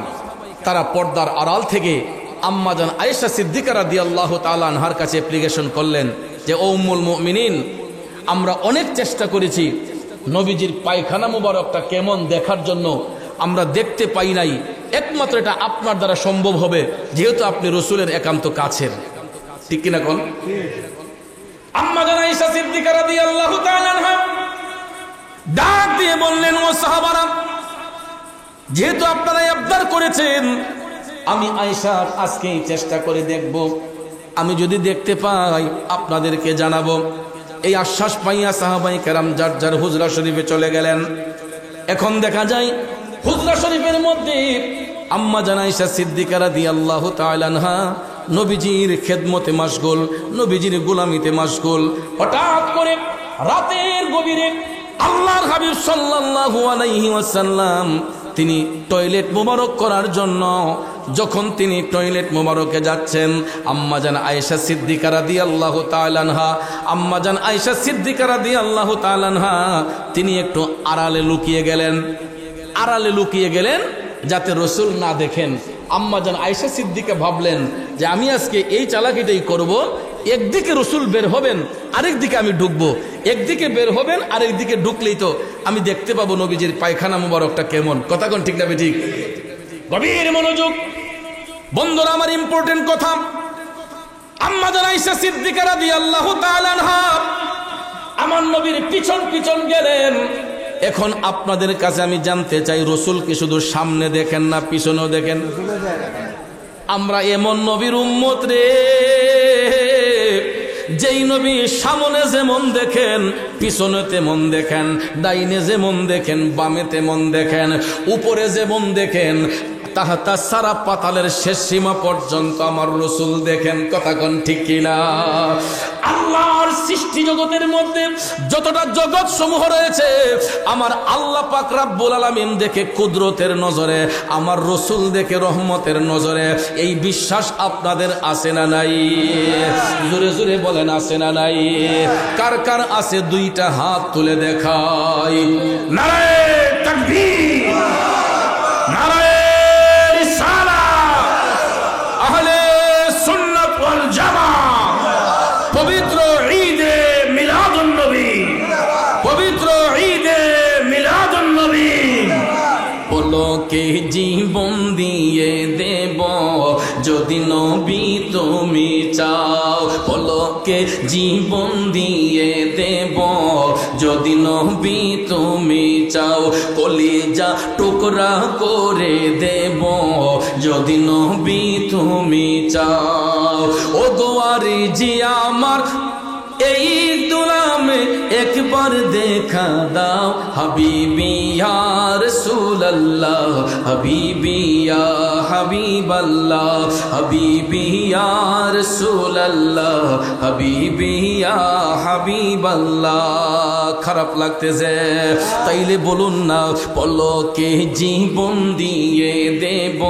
তারা পর্দার আড়াল থেকে আম্মাজান আয়েশা সিদ্দিকা রাদিয়াল্লাহু তাআলা আনহার কাছে অ্যাপ্লিকেশন করলেন যে ও উম্মুল মুমিনিন, আমরা অনেক চেষ্টা করেছি নবীজির পায়খানা মুবারকটা কেমন দেখার জন্য, আমরা দেখতে পাই নাই। একমাত্র এটা আপনার দ্বারা সম্ভব হবে, যেহেতু আপনি রসুলের একান্ত কাছের। ঠিক কিনা কোন? আম্মাজান আয়েশা সিদ্দিকা রাদিয়াল্লাহু তাআলা আনহা ডাক দিয়ে বললেন, ও সাহাবারা, যেহেতু আপনারা আবদার করেছেন, আমি আয়েশা আজকেই চেষ্টা করে দেখব, আমি যদি দেখতে পাই আপনাদেরকে জানাবো। এই আশ্বাস পাইয়া সাহাবায়ে কেরাম যার যার হুজরা শরীফে চলে গেলেন। এখন দেখা যায় হুজরা শরীফের মধ্যে আম্মাজান আয়েশা সিদ্দিকা রাদিয়াল্লাহু তাআলা আনহা নবীজির খেদমতে মাশগুল, নবীজির গোলামিতে মাশগুল। হঠাৎ করে রাতের গভীরে আল্লাহর হাবিব সাল্লাল্লাহু আলাইহি ওয়াসাল্লাম তিনি টয়লেট মোবারক করার জন্য যখন তিনি টয়লেট মোবারকে যাচ্ছেন, আম্মাজান আয়েশা সিদ্দিকা রাদিয়াল্লাহু তাআলা আনহা, আম্মাজান আয়েশা সিদ্দিকা রাদিয়াল্লাহু তাআলা আনহা তিনি একটু আড়ালে লুকিয়ে গেলেন। আড়ালে লুকিয়ে গেলেন যাতে রসুল না দেখেন। আম্মাজান আয়েশা সিদ্দিকা ভাবলেন যে আমি আজকে এই চালাকিটাই করব, একদিকে রসুল বের হবেন, আরেকদিকে আমি ঢুকবো। একদিকে বের হবেন, আরেকদিকে ঢুকলেই তো আমি দেখতে পাবো নবীজির পায়খানা মুবারকটা কেমন। কথা কোন ঠিক না ঠিক? গভীর মনোযোগ বন্ধুরা আমার, ইম্পর্টেন্ট কথা। আম্মাজান আয়েশা সিদ্দিকা রাদিয়াল্লাহু তাআলা আনহা আমার নবীর পিছন পিছন গেলেন। এখন আপনাদের কাছে আমি জানতে চাই, রসুলকে শুধু সামনে দেখেন না পিছনেও দেখেন? আমরা এমন নবীর উম্মত রে, যেই নবী সামনে যেমন দেখেন পিছনে তেমন দেখেন, ডাইনে যেমন দেখেন বামে তেমন দেখেন, উপরে যেমন দেখেন তাহাতা সারা পাতালের শেষ সীমা পর্যন্ত আমার রসুল দেখেন। কথা কোন ঠিক কিনা? আল্লাহর সৃষ্টি জগতের মধ্যে যতটা জগৎ সমূহ রয়েছে, আমার আল্লাহ পাক রব্বুল আলামিন দেখে কুদরতের নজরে, আমার রসুল দেখে রহমতের নজরে। এই বিশ্বাস আপনাদের আছে না নাই? জোরে জোরে বলেন, আছে না নাই? কার কার আছে দুইটা হাত তুলে দেখাই। নারায়ে তাকবীর, নারায়ে পবিত্র ঈদে মিলাদুন নবী, পবিত্র ঈদে মিলাদুন নবী। পলকে জীবন দিয়ে দেব যদি নবী তুমি চাও, পলকে জীবন দিয়ে দেব যদি নবী তুমি চাও, কলিজা টুকরা করে দেব যদি নবী তুমি চাও। ও গোয়ারি জি আমার এই দুলামে একবার দেখা দাও, হাবিবি ইয়া রাসূলুল্লাহ, হাবিবি ইয়া হাবিবাল্লাহ, হাবিবি ইয়া রাসূলুল্লাহ, হাবিবি ইয়া হাবিবাল্লাহ। খারাপ লাগতেছে তাইলে বলুন না, পলকে জীবন দিয়ে দেব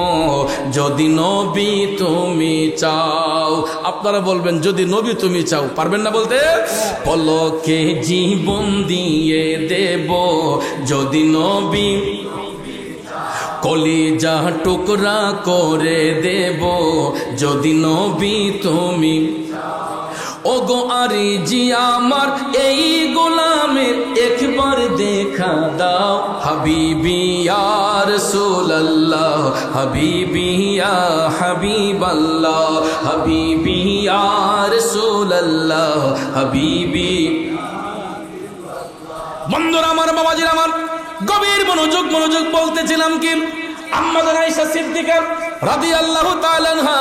যদি নবী তুমি চাও। আপনারা বলবেন যদি নবী তুমি চাও, পারবেন না বলতে? পলকে জীবন দিয়ে দেব যদি নবী, কলিজা টুকরা করে দেব যদি নবী তুমি। ও গো আরি জি আমার এই গোলামের একবার দেখা দাও, হাবিবি ইয়া রাসূলুল্লাহ, হাবিবি ইয়া হাবিবাল্লাহ, হাবিবি ইয়া রাসূলুল্লাহ, হাবিবি। বন্ধুরা আমার, বাবাজির আমার, গভীর মনোযোগ মনোযোগ বলতেছিলাম কি, আম্মা জান আয়েশা সিদ্দিকা রাদিয়াল্লাহু তাআলা আনহা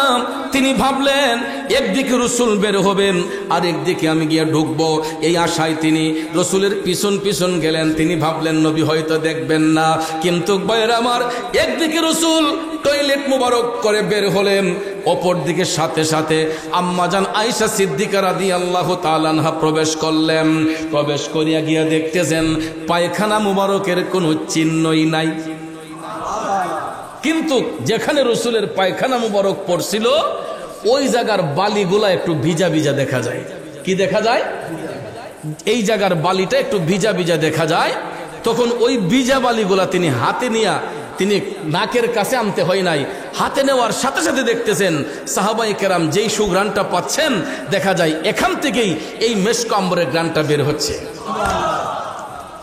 তিনি ভাবলেন একদিকে রাসূল বের হবেন আর একদিকে আমি গিয়ে ঢুকবো, এই আশায় তিনি রাসূলের পিছন পিছন গেলেন। তিনি ভাবলেন নবী হয়তো দেখবেন না, কিন্তু ভাইরা আমার একদিকে রাসূল টয়লেট মুবারক করে বের হলেন, অপর দিকে সাথে সাথে আম্মা জান আয়েশা সিদ্দিকা রাদিয়াল্লাহু তাআলা আনহা প্রবেশ করলেন। প্রবেশ করিয়া গিয়া দেখতেছেন পায়খানা মুবারকের কোনো চিহ্নই নাই, কিন্তু যেখানে রসুলের পায়খানা মুবারক পড়ছিল ওই জায়গার বালিগুলা একটু ভিজা ভিজা দেখা যায়। কি দেখা যায়? এই জায়গার বালিটা একটু ভিজা ভিজা দেখা যায়। তখন ওই ভিজা বালিগুলা তিনি হাতে নিয়ে তিনি নাকের কাছে আনতে হয় নাই, হাতে নেওয়ার সাথে সাথে দেখতেছেন সাহাবায়ে কেরাম যেই সুঘ্রাণটা পাচ্ছেন, দেখা যায় এখান থেকেই এই মেশক আম্বরের ঘ্রাণটা বের হচ্ছে।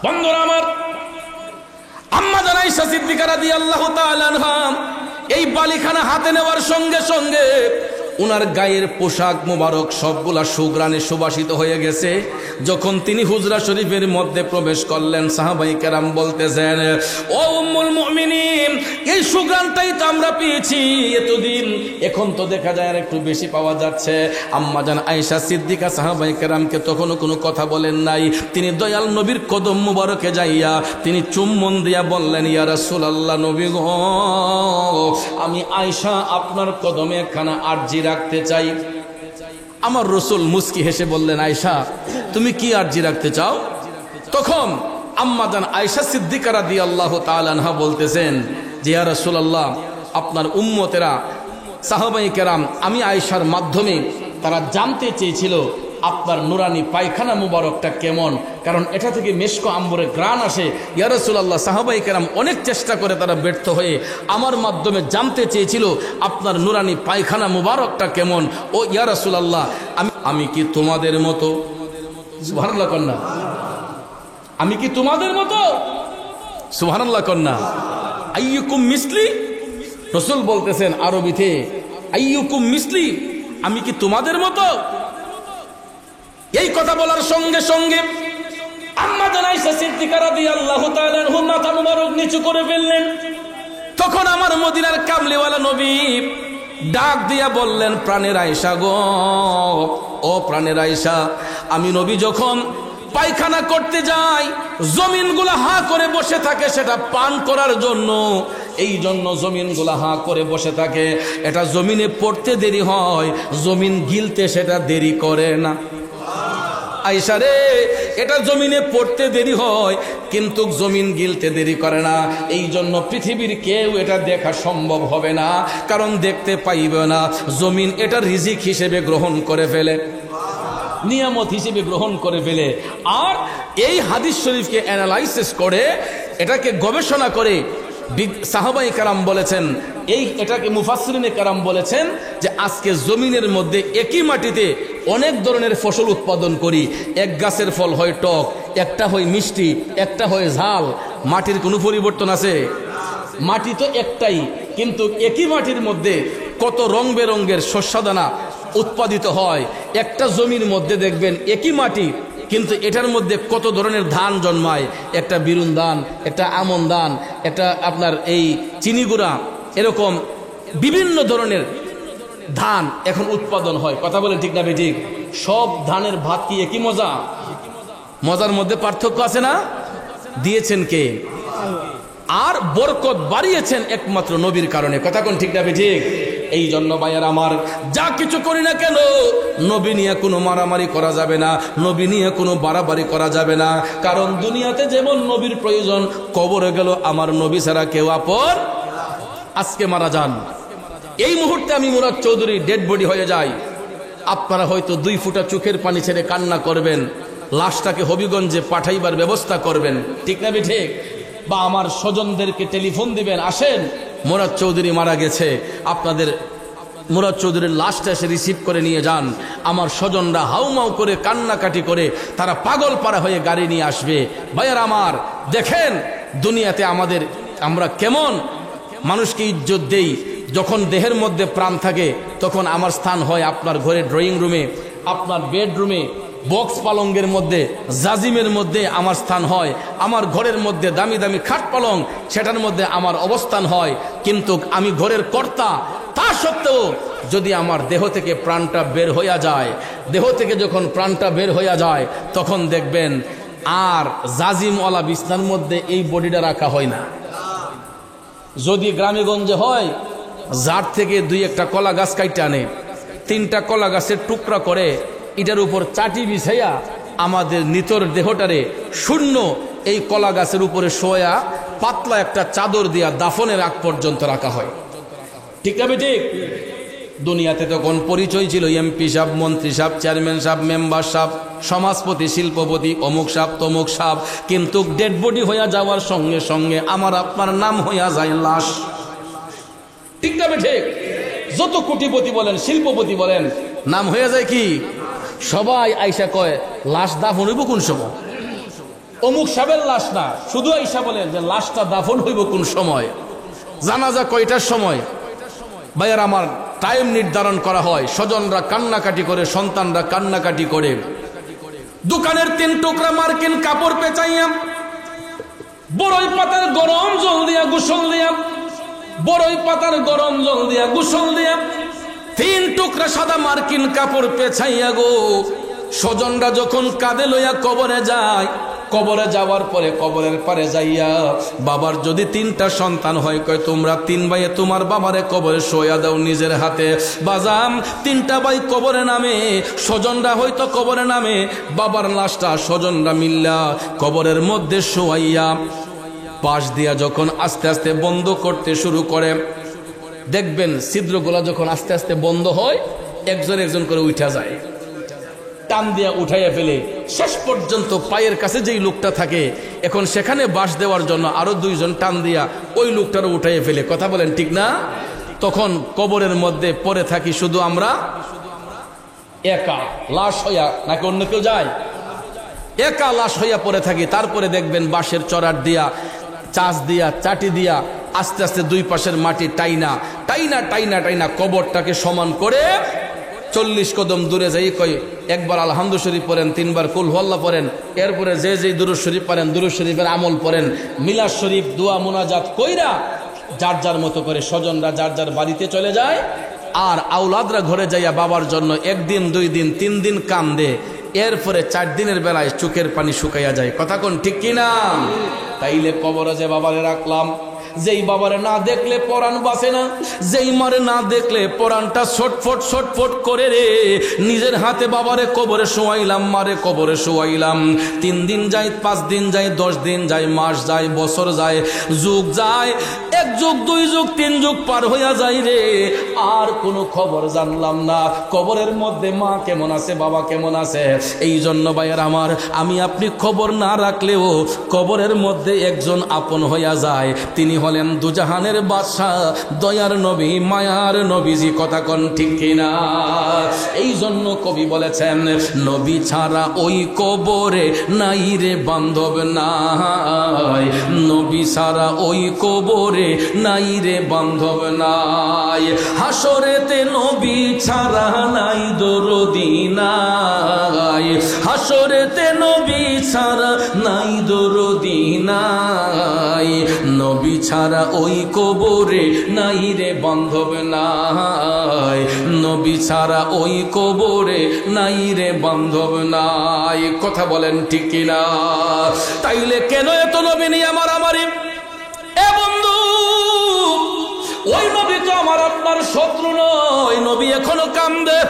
বন্ধুরা আমার, আম্মা জান আয়েশা সিদ্দিকা রাদিয়াল্লাহু তাআলা আনহা এই বালিখানা হাতে নেওয়ার সঙ্গে সঙ্গে উনার গায়ের পোশাক মুবারক সবগুলা সুঘ্রাণে সুবাসিত হয়ে গেছে। যখন তিনি হুজরা শরীফের মধ্যে প্রবেশ করলেন, সাহাবায়ে কেরাম বলতেছেন, ও উম্মুল মুমিনিন, এই সুঘ্রাণটাই তো আমরা পেয়েছি এতদিন, এখন তো দেখা যায় আর একটু বেশি পাওয়া যাচ্ছে। আম্মা জান আয়েশা সিদ্দিকা সাহাবায়ে কেরামকে তখনও কোনো কথা বলেন নাই। তিনি দয়াল নবীর কদম মুবারকে যাইয়া তিনি চুম্বন দিয়া বললেন, ইয়া রাসূলুল্লাহ, নবী গো, আমি আয়েশা আপনার কদমে একখানা আরজি রাখতে চাই। আমার রসুল মুস্কি হেসে বললেন, আয়েশা তুমি কি আরজি রাখতে চাও? তখন আম্মা জান আয়েশা সিদ্দিকা রাদিয়াল্লাহু তাআলা আনহা বলতেছেন যে, ইয়া রাসূলুল্লাহ, আপনার উম্মতেরা সাহাবায়ে কেরাম আমি আয়েশার মাধ্যমে তারা জানতে চেয়েছিল আপনার নুরানি পায়খানা মুবারকটা কেমন, কারণ এটা থেকে মেশক আম্বরের ঘ্রাণ আসে। ইয়া রাসূলুল্লাহ, সাহাবায়ে কেরাম অনেক চেষ্টা করে তারা ব্যর্থ হয়ে আমার মাধ্যমে জানতে চেয়েছিল আপনার নুরানি পায়খানা মুবারকটা কেমন। ও ইয়া রাসূলুল্লাহ, আমি কি তোমাদের মতো? সুবহানাল্লাহ কন্যা, আমি কি তোমাদের মতো? সুবহানাল্লাহ কন্যা। আইয়ুকুম মিসলি, রাসূল বলতেছেন আরবিতে, আইয়ুকুম মিসলি, আমি কি তোমাদের মতো? এই কথা বলার সঙ্গে সঙ্গে আম্মা জান আয়েশা সিদ্দিকা রাদিয়াল্লাহু তাআলা আনহা মাথা মুবারক নিচু করে ফেললেন। তখন আমার মদিনার কামলিওয়ালা নবী ডাক দিয়া বললেন, প্রাণের আয়েশা গো, ও প্রাণের আয়েশা, আমি নবী যখন পায়খানা করতে যাই জমিনগুলা হা করে বসে থাকে সেটা পান করার জন্য, এই জন্য জমিনগুলা হা করে বসে থাকে। এটা জমিনে পড়তে দেরি হয়, জমিন গিলতে সেটা দেরি করে না। আয়েশা রে, এটা জমিনে পড়তে দেরি হয় কিন্তু জমিন গিলতে দেরি করে না। এই জন্য পৃথিবীর কেউ এটা দেখা সম্ভব হবে না, কারণ দেখতে পাইবে না। জমিন এটা রিজিক হিসেবে গ্রহণ করে ফেলে, নিয়ামত হিসেবে গ্রহণ করে ফেলে। আর এই হাদিস শরীফকে অ্যানালাইসিস করে, এটাকে গবেষণা করে সাহাবায়ে কেরাম বলেছেন, এটাকে মুফাসসিরিনে কেরাম বলেছেন যে আজকে জমিনের মধ্যে একই মাটিতে অনেক ধরনের ফসল উৎপাদন করি। এক গাছের ফল হয় টক, একটা হয় মিষ্টি, একটা হয় ঝাল। মাটির কোনো পরিবর্তন আছে? মাটি তো একটাই, কিন্তু একই মাটির মধ্যে কত রং বেরঙের শস্যদানা উৎপাদিত হয়। একটা জমির মধ্যে দেখবেন একই মাটি, কিন্তু এটার মধ্যে কত ধরনের ধান জন্মায়। একটা বিরুন ধান, একটা আমন ধান, একটা আপনার এই চিনিগুড়া, এরকম বিভিন্ন ধরনের ধান এখন উৎপাদন হয়। কথা বলে ঠিক না বেঠিক? সব ধানের ভাত কি একই মজা? মজার মধ্যে পার্থক্য আছে না? দিয়েছেন কে? আর বরকত বাড়িয়েছেন একমাত্র নবীর কারণে। কথা কোন ঠিক না বেঠিক? এই জন্য ভাইয়ার আমার, যা কিছু করি না কেন নবী নিয়ে কোনো মারামারি করা যাবে না, নবী নিয়ে কোনো বাড়াবাড়ি করা যাবে না। কারণ দুনিয়াতে যেমন নবীর প্রয়োজন, কবরে গেল আমার নবী ছাড়া কেউ আপন। আজকে মারা যান, এই মুহূর্তে আমি মুরাদ চৌধুরী ডেড বডি হয়ে যাই, আপনারা হয়তো 2 ফোঁটা চোখের পানি ছেড়ে কান্না করবেন, লাশটাকে হবিগঞ্জে পাঠাইবার ব্যবস্থা করবেন, ঠিক না ঠিক? বা আমার স্বজনদেরকে টেলিফোন দিবেন, আসেন মুরাদ চৌধুরী মারা গেছে, আপনাদের মুরাদ চৌধুরীর লাশটা এসে রিসিভ করে নিয়ে যান। আমার স্বজনরা হাউমাউ করে কান্নাকাটি করে তারা পাগল পাড়া হয়ে গাড়ি নিয়ে আসবে। ভাইয়ার আমার, দেখেন দুনিয়াতে আমরা কেমন মানুষকে ইজ্জত দেই। যখন দেহের মধ্যে প্রাণ থাকে তখন আমার স্থান হয় আপনার ঘরে ড্রয়িং রুমে, আপনার বেডরুমে, বক্স পালঙ্গের মধ্যে, জাজিমের মধ্যে আমার স্থান হয়, আমার ঘরের মধ্যে দামি দামি খাট পালং, সেটার মধ্যে আমার অবস্থান হয়, কিন্তু আমি ঘরের কর্তা। তা সত্ত্বেও যদি আমার দেহ থেকে প্রাণটা বের হইয়া যায়, দেহ থেকে যখন প্রাণটা বের হইয়া যায়, তখন দেখবেন আর জাজিমওয়ালা বিছনার মধ্যে এই বডিটা রাখা হয় না। যদি গ্রামে গঞ্জে হয়, জার থেকে 2-1টা কলা গাছ কাইটে আনে, 3টা কলা গাছের টুকরা করে এটার উপর চাটি বিছাইয়া আমাদের নিতর দেহটারে শূন্য এই কলা গাছের উপরে শোয়া পাতলা একটা চাদর দিয়া দাফনের আগ পর্যন্ত রাখা হয়। ঠিক না ঠিক? দুনিয়াতে তখন পরিচয় ছিল এমপি সাহেব, মন্ত্রী সাহেব, চেয়ারম্যান সাহেব, মেম্বার সাহেব, সমাজপতি, শিল্পপতি, অমুক সাহেব, তমুক সাহেব, কিন্তু ডেড বডি হইয়া যাওয়ার সঙ্গে সঙ্গে আমার আপনার নাম হইয়া যায় লাশ। ঠিক না ঠিক? যত কোটিপতি বলেন, শিল্পপতি বলেন, নাম হয়ে যায় কি? সবাই আইসা কয় লাশ দাফন হইব কোন সময়? অমুক সাহেবের লাশ না, শুধু আইসা বলেন যে লাশটা দাফন হইব কোন সময়, জানাজা কয়টার সময়। ভাইয়ার আমার টাইম নির্ধারণ করা হয়, স্বজনরা কান্নাকাটি করে, সন্তানরা কান্নাকাটি করে। দোকানের 3 টুকরা মার্কিন কাপড় পেঁচাইয়া বড়ই পাতার গরম জল দিয়া গোসল দিয়া, বড়ই পাতার গরম জল দিয়া গোসল দিয়া 3 টুকরা সাদা মার্কিন কাপড় পেঁচাইয়া গো, স্বজনরা যখন কাঁধে লইয়া কবরে যায়, কবরে যাওয়ার পরে কবরের পারে যাইয়া বাবার যদি 3টা সন্তান হয়, কয় তোমরা 3 ভাইয়ে তোমার বাবারে কবরে শোয়া দাও নিজের হাতে। বাজাম 3টা ভাই কবরে নামে, স্বজনরা হয়তো কবরে নামে, বাবার লাশটা স্বজনরা মিল্লা কবরের মধ্যে শোয়াইয়া পাশ দিয়া যখন আস্তে আস্তে বন্ধ করতে শুরু করে, দেখবেন ছিদ্রগুলা যখন আস্তে আস্তে বন্ধ হয়, একজন একজন করে উঠা যায়, টান দিয়া উঠাইয়া ফেলে। শেষ পর্যন্ত পায়ের কাছে যেই লোকটা থাকে, এখন সেখানে বাঁশ দেওয়ার জন্য আরো 2 জন টান দিয়া ওই লোকটারও উঠাইয়া ফেলে। কথা বলেন ঠিক না? তখন কবরের মধ্যে পড়ে থাকি শুধু আমরা একা লাশ হইয়া, নাকি অন্য কেউ যায়? একা লাশ হইয়া পড়ে থাকি। তারপরে দেখবেন বাঁশের চড়ার দিয়া, চাষ দিয়া, চাটি দিয়া আস্তে আস্তে 2 পাশের মাটি টাইনা টাইনা টাইনা টাইনা কবরটাকে সমান করে 40 কদম দূরে যাই কই একবার আলহামদু শরীফ পড়েন, 3 বার কুল হুয়াল্লাহ পড়েন, এরপরে যে যেই দুরূদ শরীফ পড়েন দুরূদ শরীফের আমল পড়েন, মিলাদ শরীফ দোয়া মুনাজাত কইরা যার যার মতো করে স্বজনরা যার যার বাড়িতে চলে যায়। আর আওলাদরা ঘরে যাইয়া বাবার জন্য 1 দিন 2 দিন 3 দিন কান্দে, এরপরে 4 দিনের বেলায় চোখের পানি শুকাইয়া যায়। কথা কোন ঠিক কিনা? তাইলে কবরে যে বাবারে রাখলাম, যেই বাবারে না দেখলে পরাণ বাঁচে না, যেই মারে না দেখলে পরাণটা ছটফট ছটফট করে রে, নিজের হাতে বাবারে কবরে শোয়াইলাম, মারে কবরে শোয়াইলাম। 3 দিন যায়, 5 দিন যায়, 10 দিন যায়, মাস যায়, বছর যায়, যুগ যায়, 1 যুগ 2 যুগ 3 যুগ পার হইয়া যায় রে, আর কোনো খবর জানলাম না কবরের মধ্যে মা কেমন আছে, বাবা কেমন আছে। এই জন্য ভাইয়ের আমার, আমি আপনি খবর না রাখলেও কবরের মধ্যে একজন আপন হইয়া যায়, তিনি হলেন দুজাহানের বাদশাহ, দয়ার নবী, মায়ার নবীজি। কথা কোন ঠিক কিনা? এই জন্য কবি বলেছেন, নবী ছাড়া ওই কবরে নাই রে বান্ধব নাই, নবী ছাড়া ওই কবরে নাই রে বান্ধব নাই, হাসরেতে নবী ছাড়া নাই দরদি নাই, হাসরেতে নবী ছাড়া নাই দরদি নাই, নবী ছাড়া ওই কবরে নাই রে বান্ধব নাই, নবী ছাড়া ওই কবরে নাই রে বান্ধব নাই। কথা বলেন ঠিক কিনা? তাইলে কেন এত নবী নিয়ে মারামারি? এ বন্ধু, ওই নবী তো আমার আপনার শত্রু নয়, নবী এখনো কান্দে,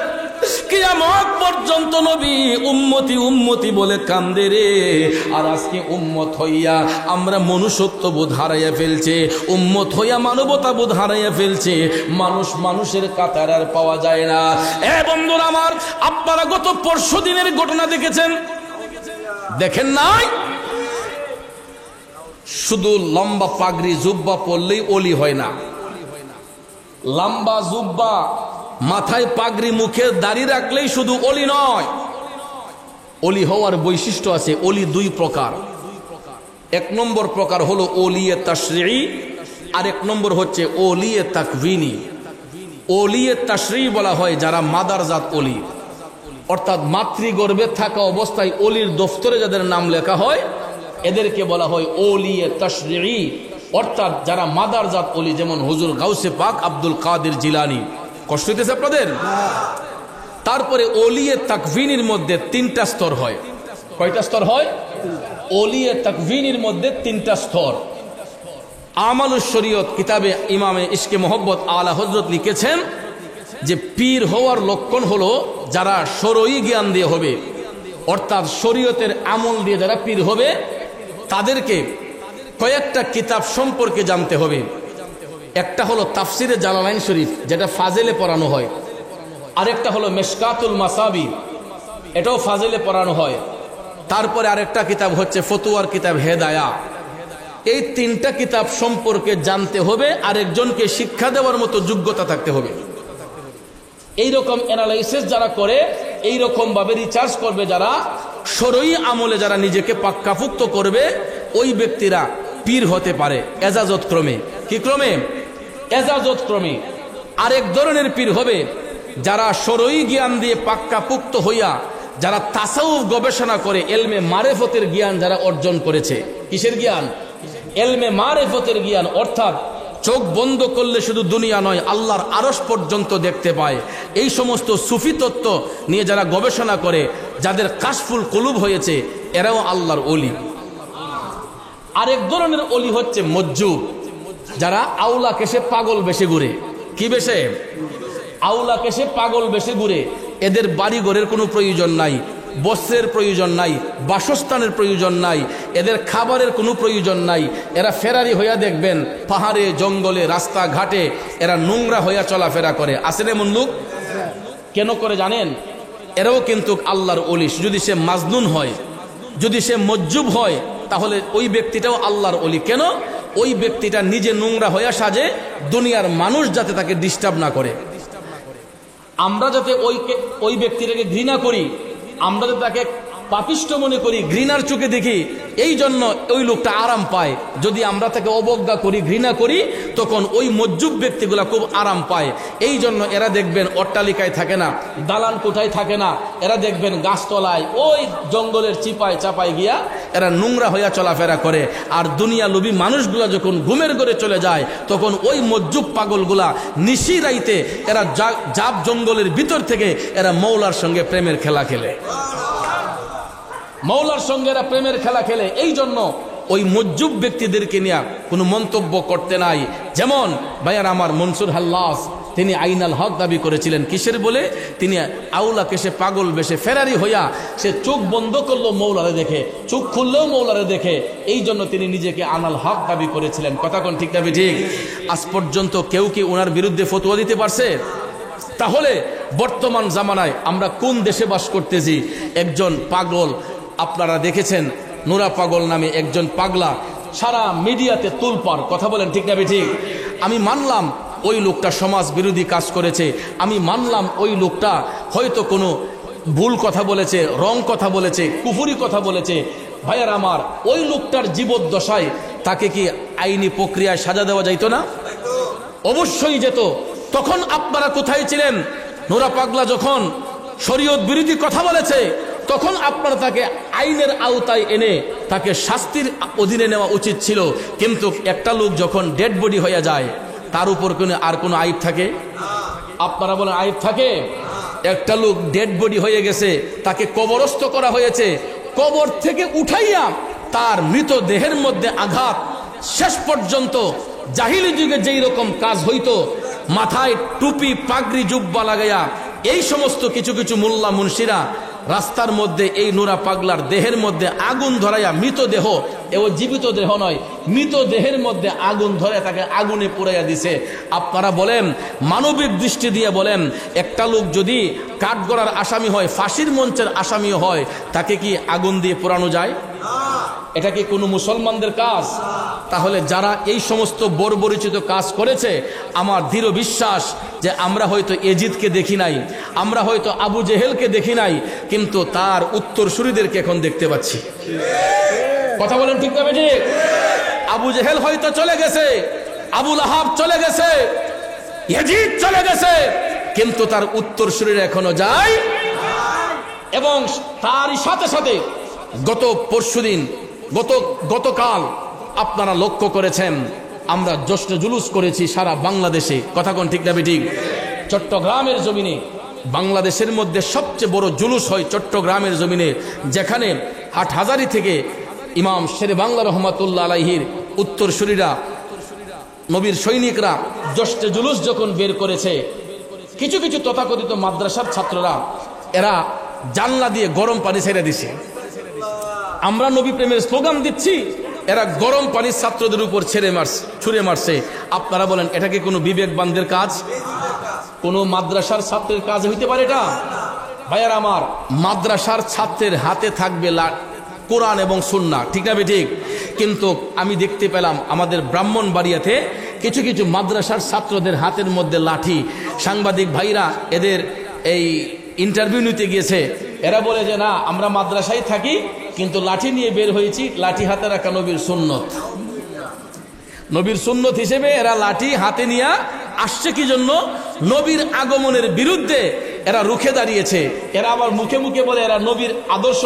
কিয়ামত পর্যন্ত নবী উম্মতি উম্মতি বলে কান্দে রে। আর আজকে উম্মত হইয়া আমরা মনুষ্যত্ব বোধ হারাইয়া ফেলছে, উম্মত হইয়া মানবতা বোধ হারাইয়া ফেলছে, মানুষ মানুষের কাতার আর পাওয়া যায় না। এ বন্ধুরা আমার, আপনারা গত পরশু দিনের ঘটনা দেখেছেন, দেখেন নাই? শুধু লম্বা পাগড়ি জুব্বা পরলেই ওলি হয় না, লম্বা জুব্বা মাথায় পাগড়ি মুখে দাড়ি রাখলেই শুধু ওলি নয়। ওলি হওয়ার বৈশিষ্ট্য আছে। ওলি 2 প্রকার। 1 নম্বর প্রকার হলো ওলিয়ে তাশরিঈ, আর 1 নম্বর হচ্ছে ওলিয়ে তাকভিনী। ওলিয়ে তাশরিঈ বলা হয় যারা মাদারজাত ওলি, অর্থাৎ মাতৃগর্ভে থাকা অবস্থায় অলির দফতরে যাদের নাম লেখা হয় এদেরকে বলা হয় ওলিয়ে তাশরিঈ, অর্থাৎ যারা মাদারজাত অলি, যেমন হুজুর গাউসে পাক আব্দুল কাদের জিলানী। কষ্ট হইতেছে আপনাদের? তারপরে ওলিয়ে তাকভিনের মধ্যে 3টা স্তর হয়। কয়টা স্তর হয়? ওলিয়ে তাকভিনের মধ্যে 3টা স্তর। আমালুশ শরীয়ত কিতাবে ইমামে ইশকে মোহব্বত আলা হযরত লিখেছেন যে পীর হওয়ার লক্ষণ হলো যারা শরঈ জ্ঞান দিয়ে হবে, অর্থাৎ শরীয়তের আমল দিয়ে যারা পীর হবে তাদেরকে কয়েকটা কিতাব সম্পর্কে জানতে হবে। একটা হলো তাফসিরে জালালাইন শরীফ, যেটা ফাজেলে পড়ানো হয়। আরেকটা হলো মিশকাতুল মাসাবি, এটাও ফাজেলে পড়ানো হয়। তারপরে আরেকটা কিতাব হচ্ছে ফতুয়ার কিতাব হেদায়া। এই 3টা কিতাব সম্পর্কে জানতে হবে, আরেকজনকে শিক্ষা দেওয়ার মতো যোগ্যতা থাকতে হবে। এইরকম অ্যানালাইসিস যারা করে, এইরকম ভাবে রিসার্চ করবে, যারা শরঈ আমলে যারা নিজেকে পাক্কাপুক্ত করবে, ওই ব্যক্তিরা পীর হতে পারে এজাজত ক্রমে। কি ক্রমে? এজাজত ক্রমে। আরেক ধরনের পীর হবে যারা শরঈ জ্ঞান দিয়ে পাক্কাপুক্ত হইয়া যারা তাসাউফ গবেষণা করে, এলমে মারেফতের জ্ঞান যারা অর্জন করেছে। কিসের জ্ঞান? এলমে মারেফতের জ্ঞান, অর্থাৎ চোখ বন্ধ করলে শুধু দুনিয়া নয়, আল্লাহর আরশ পর্যন্ত দেখতে পায়। এই সমস্ত সুফি তত্ত্ব নিয়ে যারা গবেষণা করে, যাদের কাশফুল কুলুব হয়েছে, এরাও আল্লাহর ওলি। আরেক ধরনের ওলি হচ্ছে মজ্জুব, যারা আউলা কেশে পাগল বেশে ঘুরে। কি বেশে? আউলা কেশে পাগল বেশে ঘুরে। এদের বাড়ি ঘরের কোনো প্রয়োজন নাই, বস্ত্রের প্রয়োজন নাই, বাসস্থানের প্রয়োজন নাই, এদের খাবারের কোনো প্রয়োজন নাই। এরা ফেরারি হইয়া দেখবেন পাহাড়ে জঙ্গলে রাস্তাঘাটে এরা নোংরা হইয়া চলাফেরা করে। আসেন এমন লোক? কেন করে জানেন? এরাও কিন্তু আল্লাহর ওলি। যদি সে মাজনুন হয়, যদি সে মজ্জুব হয়, তাহলে ওই ব্যক্তিটাও আল্লাহর ওলি। কেন? ওই ব্যক্তিটা নিজে নোংরা হইয়া সাজে, দুনিয়ার মানুষ যাতে তাকে ডিস্টার্ব না করে। আমরা যাতে ওই ব্যক্তিটাকে ঘৃণা করি, আমরা যাতে তাকে পাপিষ্ট মনে করি, ঘৃণার চোখে দেখি, এই জন্য ওই লোকটা আরাম পায়। যদি আমরা তাকে অবজ্ঞা করি, ঘৃণা করি, তখন ওই মজ্জুব ব্যক্তিগুলা খুব আরাম পায়। এই জন্য এরা দেখবেন অট্টালিকায় থাকে না, দালান কোঠায় থাকে না, এরা দেখবেন গাছতলায় ওই জঙ্গলের চিপায় চাপায় গিয়া এরা নোংরা হইয়া চলাফেরা করে। আর দুনিয়া লোভী মানুষগুলা যখন ঘুমের ঘরে চলে যায়, তখন ওই মজ্জুব পাগলগুলা নিশি রাইতে এরা জাপ জঙ্গলের ভিতর থেকে এরা মৌলার সঙ্গে প্রেমের খেলা খেলে। মৌলার সঙ্গে এরা প্রেমের খেলা খেলে। এই জন্য ওই মজ্জুব ব্যক্তিদেরকে নিয়ে কোনো মন্তব্য করতে নাই। যেমন ভাইয়ার আমার মনসুর হাল্লাস, তিনি আইনাল হক দাবি করেছিলেন। কিসের বলে? তিনি আউলা কেশে পাগল বেশে ফেরারি হইয়া সে চোখ বন্ধ করলো মৌলারে দেখে, চোখ খুললেও মৌলারে দেখে। এই জন্য তিনি নিজেকে আনাল হক দাবি করেছিলেন। কথা কোন ঠিক দাবি ঠিক? আজ পর্যন্ত কেউ কি ওনার বিরুদ্ধে ফতোয়া দিতে পারছে? তাহলে বর্তমান জামানায় আমরা কোন দেশে বাস করতেছি? একজন পাগল, আপনারা দেখেছেন নুরা পাগল নামে একজন পাগলা, সারা মিডিয়াতে তুলপার। কথা বলেন ঠিক না ঠিক? আমি মানলাম ওই লোকটা সমাজ বিরোধী কাজ করেছে, আমি মানলাম ওই লোকটা হয়তো কোনো ভুল কথা বলেছে, রং কথা বলেছে, কুফুরি কথা বলেছে। ভাইয়ার আমার, ওই লোকটার জীবদ্দশায় তাকে কি আইনি প্রক্রিয়ায় সাজা দেওয়া যাইতো না? অবশ্যই যেত। তখন আপনারা কোথায় ছিলেন? নুরা পাগলা যখন শরীয়ত বিরোধী কথা বলেছে, তখন আপনারা তাকে আইনের আওতায় এনে তাকে শাস্তির অধীনে নেওয়া উচিত ছিল। কিন্তু একটা লোক যখন ডেড বডি হয়ে যায়, তার উপর আর কোনো আইব থাকে? আপনারা বলেন আইব থাকে? একটা লোক ডেড বডি হয়ে গেছে, তাকে কবরস্থ করা হয়েছে, কবর থেকে উঠাইয়া তার মৃতদেহের মধ্যে আঘাত, শেষ পর্যন্ত জাহিলি যুগে যেই রকম কাজ হইতো, মাথায় টুপি পাগড়ি জুব্বা লাগাইয়া এই সমস্ত কিছু কিছু মোল্লা মুন্সিরা রাস্তার মধ্যে এই নুরা পাগলার দেহের মধ্যে আগুন ধরাইয়া, মৃতদেহ, এও জীবিত দেহ নয়, মৃতদেহের মধ্যে আগুন ধরে তাকে আগুনে পুড়াইয়া দিছে। আপনারা বলেন, মানবিক দৃষ্টি দিয়ে বলেন, একটা লোক যদি কাঠগড়ার আসামি হয়, ফাঁসির মঞ্চের আসামি হয়, তাকে কি আগুন দিয়ে পোড়ানো যায়? এটা কি কোনো মুসলমানদের কাজ? তাহলে যারা এই সমস্ত বর্বরিচিত কাজ করেছে, আমার দৃঢ় বিশ্বাস যে আমরা হয়তো এজিদকে দেখি নাই, আমরা হয়তো আবু জেহেলকে দেখি নাই, কিন্তু তার উত্তরসূরিদেরকে এখন দেখতে পাচ্ছি। কথা বলেন ঠিক না ঠিক? আবু জেহেল হয়তো চলে গেছে, আবু লাহাব চলে গেছে, এজিদ চলে গেছে, কিন্তু তার উত্তরসূরিরা এখনো যায়। এবং তারই সাথে সাথে গতকাল আপনারা লক্ষ্য করেছেন আমরা জশ্ন জুলুস করেছি সারা বাংলাদেশে, কথা কোন ঠিক না বেঠিক? চট্টগ্রামের জমিনে, বাংলাদেশের মধ্যে সবচেয়ে বড় জুলুস হয় চট্টগ্রামের জমিনে, যেখানে হাটহাজারী থেকে ইমাম শেরে বাংলা রহমাতুল্লাহ আলাইহির উত্তরসূরিরা, নবীর সৈনিকরা জশ্ন জুলুস যখন বের করেছে, কিছু কিছু তথাকথিত মাদ্রাসার ছাত্ররা এরা জানলা দিয়ে গরম পানি ছেড়ে দিছে। আমরা নবী প্রেমের স্লোগান দিচ্ছি, এরা গরম পানি ছাত্রদের উপর ছুঁড়ে মারছে। আপনারা বলেন এটা কি কোনো বিবেকবানদের কাজ? কোনো মাদ্রাসার ছাত্রের কাজ হইতে পারে এটা? ভাইয়ার আমার, মাদ্রাসার ছাত্রের হাতে থাকবে কোরআন এবং সুন্নাহ, ঠিক না ঠিক? কিন্তু আমি দেখতে পেলাম আমাদের ব্রাহ্মণবাড়িয়াতে কিছু কিছু মাদ্রাসার ছাত্রদের হাতের মধ্যে লাঠি। সাংবাদিক ভাইরা এদের এই ইন্টারভিউ নিতে গিয়েছে, এরা বলে যে না আমরা মাদ্রাসায় থাকি কিন্তু লাঠি নিয়ে বের হয়েছি, লাঠি হাতে রাখা নবীর সুন্নত, নবীর সুন্নত হিসেবে এরা লাঠি হাতে নিয়ে আসছে। কি জন্য? নবীর আগমনের বিরুদ্ধে এরা রুখে দাঁড়িয়েছে। এরা আবার মুখে মুখে বলে এরা নবীর আদর্শ,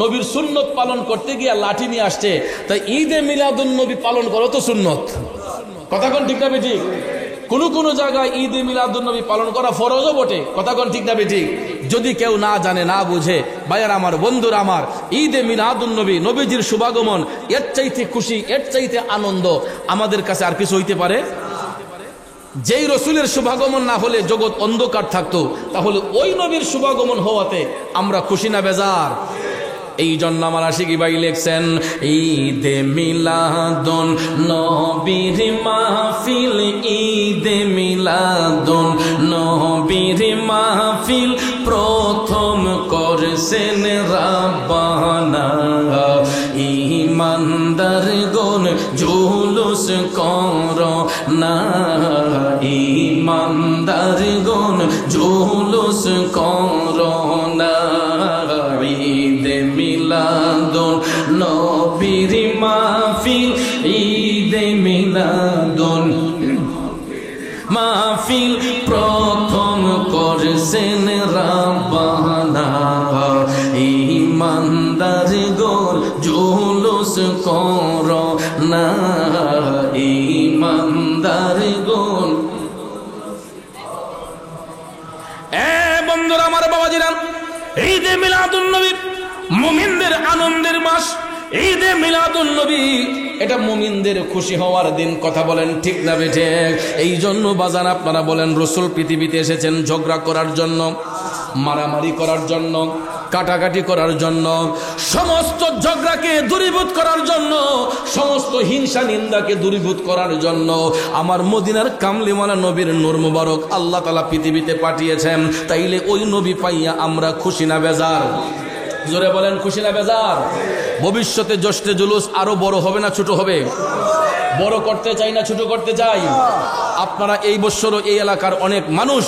নবীর সুন্নত পালন করতে গিয়ে লাঠি নিয়ে আসছে। তাই ঈদে মিলাদুন নবী পালন করো তো সুন্নত, কথা কোন ঠিক না ঠিক? কোন কোন জায়গায় ঈদে মিলাদুন নবী পালন করা ফরজও বটে, কথা কোন ঠিক না ঠিক? যদি কেউ না জানে না বুঝে, ভাইয়ার আমার, বন্ধুরা আমার, ঈদে মিলাদুন নবী, নবীজির শুভাগমন, এর চাইতে খুশি, এর চাইতে আনন্দ আমাদের কাছে আর কিছু হইতে পারে? যেই রসুলের শুভাগমন না হলে জগৎ অন্ধকার থাকতো, তাহলে ওই নবীর শুভাগমন হওয়াতে আমরা খুশি না বেজার? এই জন্য আমার আশিকি ভাই লিখছেন ঈদে মিলাদুন নবীর মাহফিল, ঈদে মিলাদুন নবীর মাহফিল প্রথম করছেন রাব্বানা, ইমানদার গণ জুলুস করো না, ইমানদার গণ জুলুস করো না, ঈদে মিলাদুন নবীর মাহফিল, ঈদে মিলাদুন মাহফিল প্রথম করছেন রাব্বানা, ইমানদার গণ জুলুস করো না, ইমানদার গণ। বন্ধুরা আমার, বাবাজিরা, ঈদে মিলাদুন নবী মুমিনদের আনন্দের মাস। ঈদে মিলাদুন নবী এটা মুমিনদের খুশি হওয়ার দিন, কথা বলেন ঠিক না বেঠে? এই জন্য বাজান আপনারা বলেন রসুল পৃথিবীতে এসেছেন ঝগড়া করার জন্য, মারামারি করার জন্য, কাটাকাটি করার জন্য, সমস্ত ঝগড়াকে দূরীভূত করার জন্য, সমস্ত হিংসা নিন্দাকে দূরীভূত করার জন্য আমার মদিনার কামলিওয়ালা নবীর নূর মুবারক আল্লাহ তাআলা পৃথিবীতে পাঠিয়েছেন। তাইলে ওই নবী পাইয়া আমরা খুশি না বেজার? জোরে বলেন খুশি না বেজার? ভবিষ্যতে জশ্নে জুলুস আরো বড় হবে না ছোট হবে? বড় করতে চাই না ছোট করতে চাই? আপনারা এই বছরও এই এলাকার অনেক মানুষ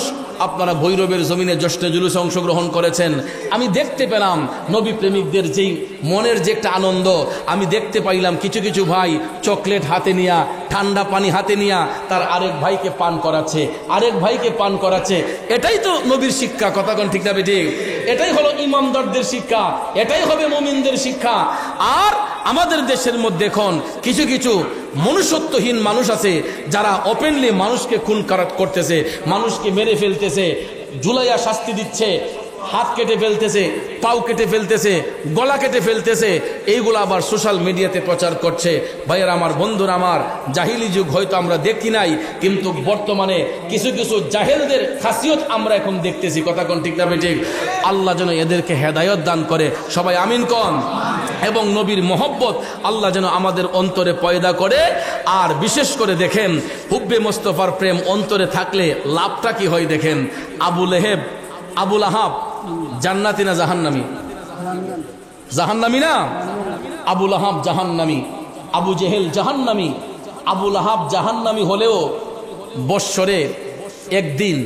আপনারা ভৈরবের জমিনে জশ্নে জুলুসে অংশগ্রহণ করেছেন। আমি দেখতে পেলাম নবী প্রেমিকদের যেই মনের যে একটা আনন্দ, আমি দেখতে পাইলাম কিছু কিছু ভাই চকলেট হাতে নিয়া, ঠান্ডা পানি হাতে নিয়া তার আরেক ভাইকে পান করাচ্ছে, আরেক ভাইকে পান করাচ্ছে। এটাই তো নবীর শিক্ষা, কথা কোন ঠিক না ঠিক? এটাই হলো ইমানদারদের শিক্ষা, এটাই হবে মুমিনদের শিক্ষা। আর আমাদের দেশের মধ্যে এখন কিছু কিছু মনুষ্যত্বহীন মানুষ আছে যারা ওপেনলি মানুষকে খুন করতেছে, মানুষকে মেরে ফেলতেছে, জুলাইয়া শাস্তি দিচ্ছে, হাত কেটে ফেলতেছে, পাও কেটে ফেলতেছে, গলা কেটে ফেলতেছে, এইগুলো আবার সোশ্যাল মিডিয়াতে প্রচার করছে। ভাইয়ের আমার, বন্ধুরা আমার, জাহিলি যুগ হয়তো আমরা দেখি নাই, কিন্তু বর্তমানে কিছু কিছু জাহেলদের খাসিয়ত আমরা এখন দেখতেছি, কথা কোন ঠিক না ঠিক? আল্লাহ যেন এদেরকে হেদায়ত দান করে, সবাই আমিন কন। এবং নবীর মহব্বত আল্লাহ যেন আমাদের অন্তরে পয়দা করে। আর বিশেষ করে দেখেন, হুব্বে মোস্তফার প্রেম অন্তরে থাকলে লাভটা কি হয় দেখেন। আবুল আহাব জান্নাতি না জাহান্নামী? জাহান্নামী না? আবুল আহাব জাহান্নামী, আবু জেহেল জাহান্নামী। আবুল আহাব জাহান্নামী হলেও বৎসরে একদিন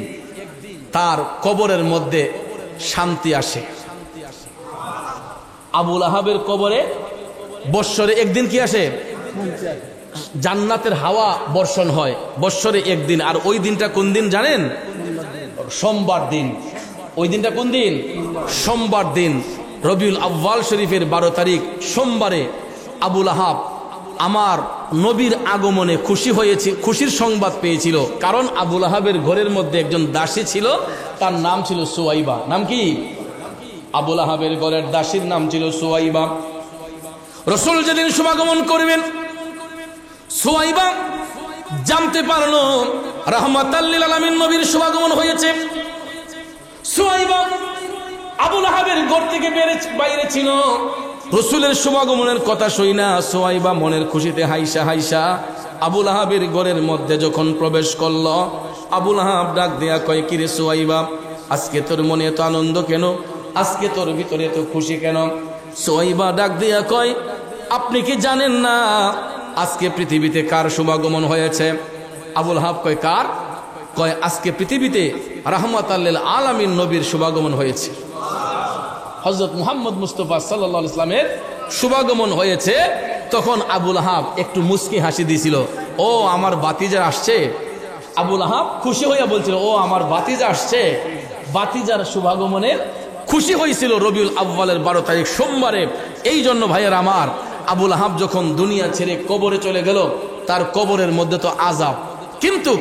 তার কবরের মধ্যে শান্তি আসে। আবুল আহাবের কবরে বৎসরে একদিন কি আসে? জান্নাতের হাওয়া বর্ষণ হয় বৎসরে একদিন। আর ওই দিনটা কোন দিন জানেন? সোমবার দিন। ওই দিনটা কোন দিন? সোমবার দিন, রবিউল আউয়াল শরীফের 12 তারিখ সোমবারে আবুল আহাব আমার নবীর আগমনে খুশি হয়েছে, খুশির সংবাদ পেয়েছিল। কারণ আবুল আহাবের ঘরের মধ্যে একজন দাসী ছিল, তার নাম ছিল সুয়াইবা। নাম কি? আবুল আহাবের ঘরের দাসীর নাম ছিল সুয়াইবা। রাসূল যেদিন শুভাগমন করবেন, সুয়াইবা জানতে পারলো রাহমাতাল লিল আলামিন নবীর শুভাগমন হয়েছে। সুয়াইবা আবুল আহাবের ঘর থেকে বাইরে ছিল। রাসূলের শুভাগমনের কথা শুই না সুয়াইবা মনের খুশিতে হাইসা হাইসা আবুল আহাবের ঘরের মধ্যে যখন প্রবেশ করলো, আবুল আহাব ডাক দেয়া কয়, কিরে সুয়াইবা, আজকে তোর মনে এত আনন্দ কেন? আজকে তোর ভিতরে এত খুশি কেন? সুয়াইবা ডাক দেয়া কয়, আপনি কি জানেন না আজকে পৃথিবীতে কার শুভাগমন হয়েছে? আবুল আহাব কয়, কার? কয়, আজকে পৃথিবীতে রাহমাতাল লিল আলামিন নবীর শুভাগমন হয়েছে। হযরত মুহাম্মদ মুস্তাফা সাল্লাল্লাহু আলাইহি ওয়াসাল্লামের শুভাগমন হয়েছে। তখন আবুল আহাব একটু মুস্কি হাসি দিয়েছিল। ও আমার বাতিজা আসছে। আবুল আহাব খুশি হইয়া বলছিল, ও আমার বাতিজা আসছে। বাতিজার শুভাগমনের খুশি হয়েছিল রবিউল আউয়ালের 12 তারিখ সোমবারে। এই জন্য ভাইয়ের আমার, আবুল আহাব যখন দুনিয়া ছেড়ে কবরে চলে গেল, তার কবরের মধ্যে তো আযাব, কিন্তু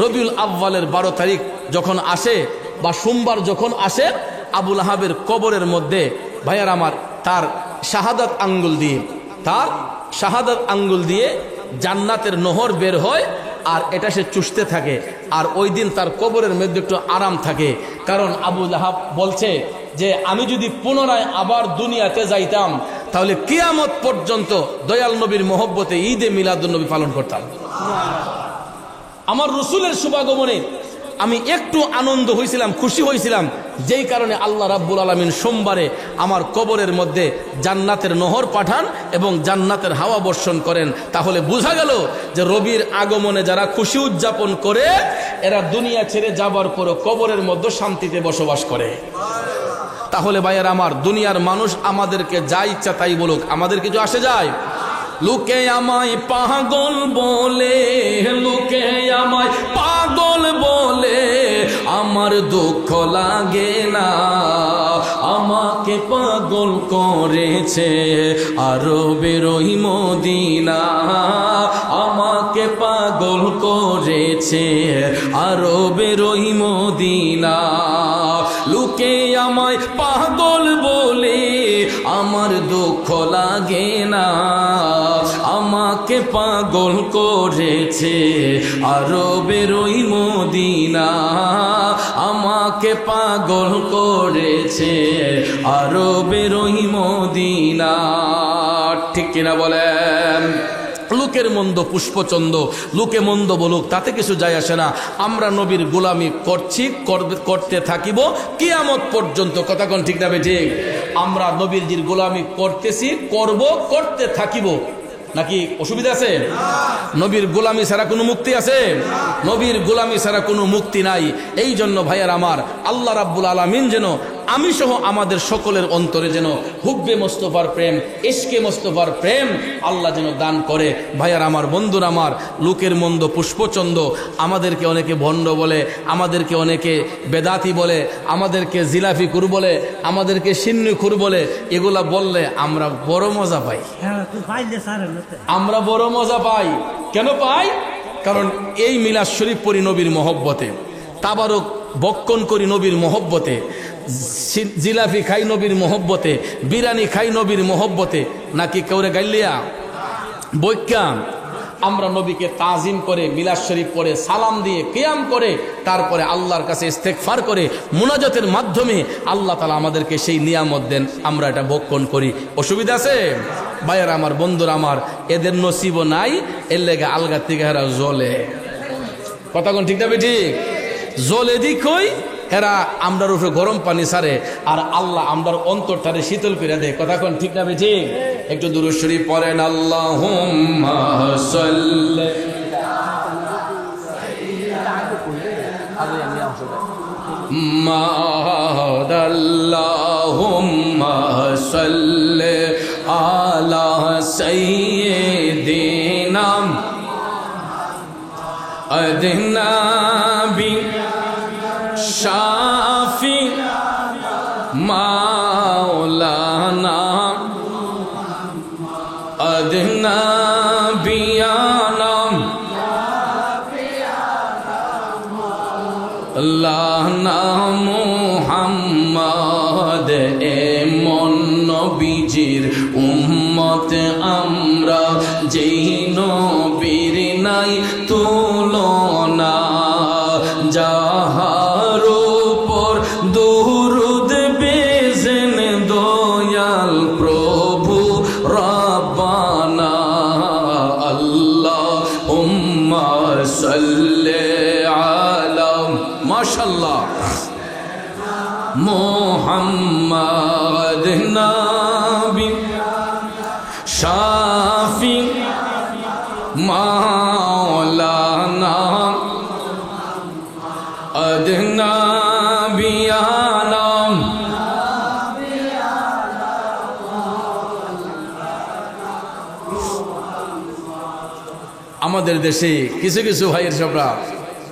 রবিউল আউয়ালের 12 তারিখ যখন আসে বা সোমবার যখন আসে, আবুল আহাবের কবরের মধ্যে ভাইয়ার আমার তার শাহাদাত আঙ্গুল দিয়ে জান্নাতের নহর বের হয়, আর এটা সে চুষতে থাকে। আর ওই দিন তার কবরের মধ্যে একটু আরাম থাকে। কারণ আবুল আহাব বলছে যে আমি যদি পুনরায় আবার দুনিয়াতে যাইতাম, তাহলে কিয়ামত পর্যন্ত দয়াল নবীর মহব্বতে ঈদে মিলাদুন নবী পালন করতাম। আমার রাসূলের শুভাগমনে আমি একটু আনন্দ হয়েছিলাম, খুশি হয়েছিলাম, যেই কারণে আল্লাহ রাব্বুল আলামিন সোমবারে আমার কবরের মধ্যে জান্নাতের নহর পাঠান এবং জান্নাতের হাওয়া বর্ষণ করেন। তাহলে বোঝা গেল যে রবির আগমনে যারা খুশি উদযাপন করে, এরা দুনিয়া ছেড়ে যাবার পরও কবরের মধ্যে শান্তিতে বসবাস করে। তাহলে ভাইয়ের আমার, দুনিয়ার মানুষ আমাদেরকে যা ইচ্ছা তাই বলুক, আমাদের কিছু আসে যায়? লোকে আমায় পাগল বলে, লোকে আমায় পাগল বলে, আমার দুঃখ লাগে না। আমাকে পাগল করেছে আরবের ওই মদিনা, আমাকে পাগল করেছে আরবের ওই মদিনা। লোকে আমায় পাগল বলে, আমার দুঃখ লাগে না। আমাকে পাগল করেছে আরবের ওই মদিনা, আমাকে পাগল করেছে আরবের ওই মদিনা। ঠিক কিনা বলেন? লোকের মন্দ পুষ্পচন্দ, লোকে মন্দ বলুক, তাতে কিছু যায় আসে না। আমরা নবীর গোলামি করছি, করতে থাকিব কিয়ামত পর্যন্ত। কথা কোন ঠিক না ঠিক? আমরা নবীর গোলামি করতেছি, করতে থাকিব। নাকি অসুবিধা আছে? নবীর গোলামি ছাড়া কোনো মুক্তি আছে? নবীর গোলামি ছাড়া কোনো মুক্তি নাই। এই জন্য ভাইয়ার আমার, আল্লাহ রাব্বুল আলামিন যেন আমি সহ আমাদের সকলের অন্তরে যেন হুব্বে মোস্তফার প্রেম, ইশকে মোস্তফার প্রেম আল্লাহ যেন দান করে। ভাইয়ার আমার, বন্ধুর আমার, লোকের মন্দ পুষ্পচন্দ, আমাদেরকে অনেকে ভণ্ড বলে, আমাদেরকে অনেকে বেদাতি বলে, আমাদেরকে জিলাফি খুর বলে, আমাদেরকে সিন্নি খুর বলে। এগুলা বললে আমরা বড় মজা পাই। আমরা বড় মজা পাই। কেন পাই? কারণ এই মিলাদ শরীফ পড়ি নবীর মহব্বতে, তাবারক বক্ষণ করি নবীর মহব্বতে, জিলাফি খাই নবীর মহব্বতে, বিরিয়ানি খাই নবীর মহব্বতে। নাকি কেউরে গাইলিয়া বৈজ্ঞান আমরা নবীকে তাজিম করে, মিলাদ শরীফ পড়ে, সালাম দিয়ে, কিয়াম করে, তারপরে আল্লাহর কাছে ইস্তেগফার করে, মুনাজাতের মাধ্যমে আল্লাহ তাআলা আমাদেরকে সেই নিয়ামত দেন, আমরা এটা ভক্ষণ করি। অসুবিধা আছে? ভাইয়ের আমার, বন্ধুর আমার, এদের নসিব নাই, এর লেগে আলগা থেকে হেরা জ্বলে। কথা কোন ঠিক না ঠিক? জ্বলে দিকই হেরা আমরার উপরে গরম পানি সারে, আর আল্লাহ আমরার অন্তরটারে শীতল করে দেয়। কথা কোন ঠিক না ঠিক? একটু দুরূদ শরীফ পড়েন। আল্লাহুম্মা সাল্লি আল্লাহুম্মা সাল্লি আলা সাইয়্যিদিনা আদনাবি শাফি আল্লাহ নাম মুহাম্মদ এমন নবীজির উম্মত আমরা, যেই নবীর নাই তুলনা, যাহার উপর দুরূদ বেজেন দয়াল প্রভু রব্বানা। আল্লাহুম্মা সাল্লি আলা মাশাআল্লাহ মুহাম্মদ নবী শাফি মাওলানা আদনা বিয়ানা। আমাদের দেশে কিছু কিছু ভাইয়ের সবরা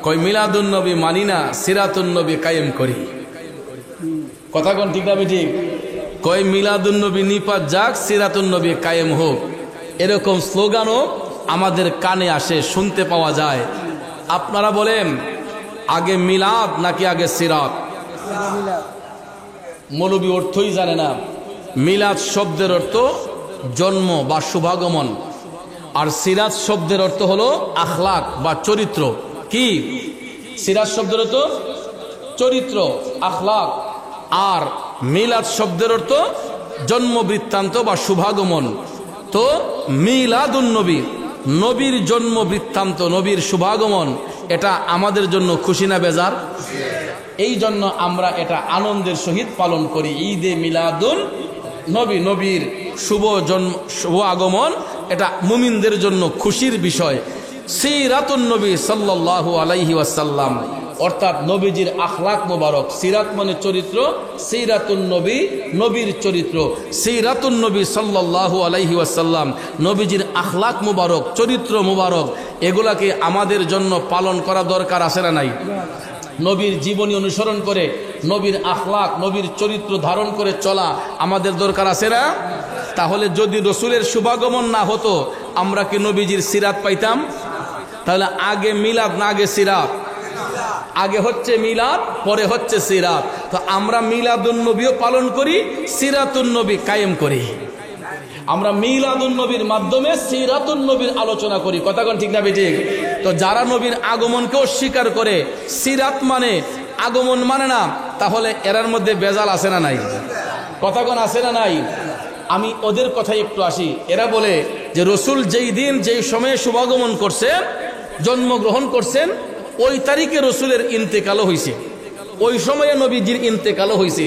কয় মিলাদুন নবী মানি না, সিরাতুন নবী কায়েম করি। কথা কোন ঠিক না ঠিক? কয় মিলাদুন নবী নিপাত যাক, সিরাতুন নবী কায়েম হোক, এরকম স্লোগানও আমাদের কানে আসে, শুনতে পাওয়া যায়। আপনারা বলেন আগে মিলাদ নাকি আগে সিরাত? মৌলবী অর্থই জানে না। মিলাদ শব্দের অর্থ জন্ম বা শুভাগমন, আর সিরাত শব্দের অর্থ হলো আখলাক বা চরিত্র। কি সিরাত শব্দের অর্থ? চরিত্র, আখলাক। আর মিলাদ শব্দের অর্থ জন্ম বৃত্তান্ত বা শুভাগমন। তো মিলাদুন নবী, নবীর জন্ম বৃত্তান্ত, নবীর শুভাগমন, এটা আমাদের জন্য খুশি না বেজার? এই জন্য আমরা এটা আনন্দের সহিত পালন করি। ঈদে মিলাদুন নবী, নবীর শুভ আগমন, এটা মুমিনদের জন্য খুশির বিষয়। সিরাতুন নবী সাল্লাল্লাহু আলাইহি ওয়াসাল্লাম, অর্থাৎ নবীজির আখলাক মোবারক। সিরাত মানে চরিত্র, সিরাতুন নবী নবীর চরিত্র। সিরাতুন নবী সাল্লাল্লাহু আলাইহি ওয়াসাল্লাম, নবীজির আখলাক মোবারক, চরিত্র মোবারক, এগুলাকে আমাদের জন্য পালন করা দরকার আছে না নাই? নবীর জীবনী অনুসরণ করে, নবীর আখলাক, নবীর চরিত্র ধারণ করে চলা আমাদের দরকার আছে না? তাহলে যদি রসুলের শুভাগমন না হতো, আমরা কি নবীজির সিরাত পাইতাম? তাহলে আগে মিলাদ না আগে সিরাত? আগে হচ্ছে মিলাদ, পরে হচ্ছে সিরাত। তো আমরা মিলাদুন নবীও পালন করি, সিরাতুন নবী কায়েম করি। আমরা মিলাদুন নবীর মাধ্যমে সিরাতুন নবীর আলোচনা করি। কথা কোন ঠিক না ঠিক? তো যারা নবীর আগমনকে অস্বীকার করে, সিরাত মানে আগমন মানে না, তাহলে এরার মধ্যে বেজাল আছে না নাই? কথা কোন আছে না নাই? আমি ওদের কথায় একটু আসি। এরা বলে যে রসুল যেই দিন যেই সময়ে শুভাগমন করছেন, জন্মগ্রহণ করছেন, ওই তারিখে রসুলের ইন্তেকালও হয়েছে, ওই সময়ে নবীজির ইন্তেকালও হয়েছে।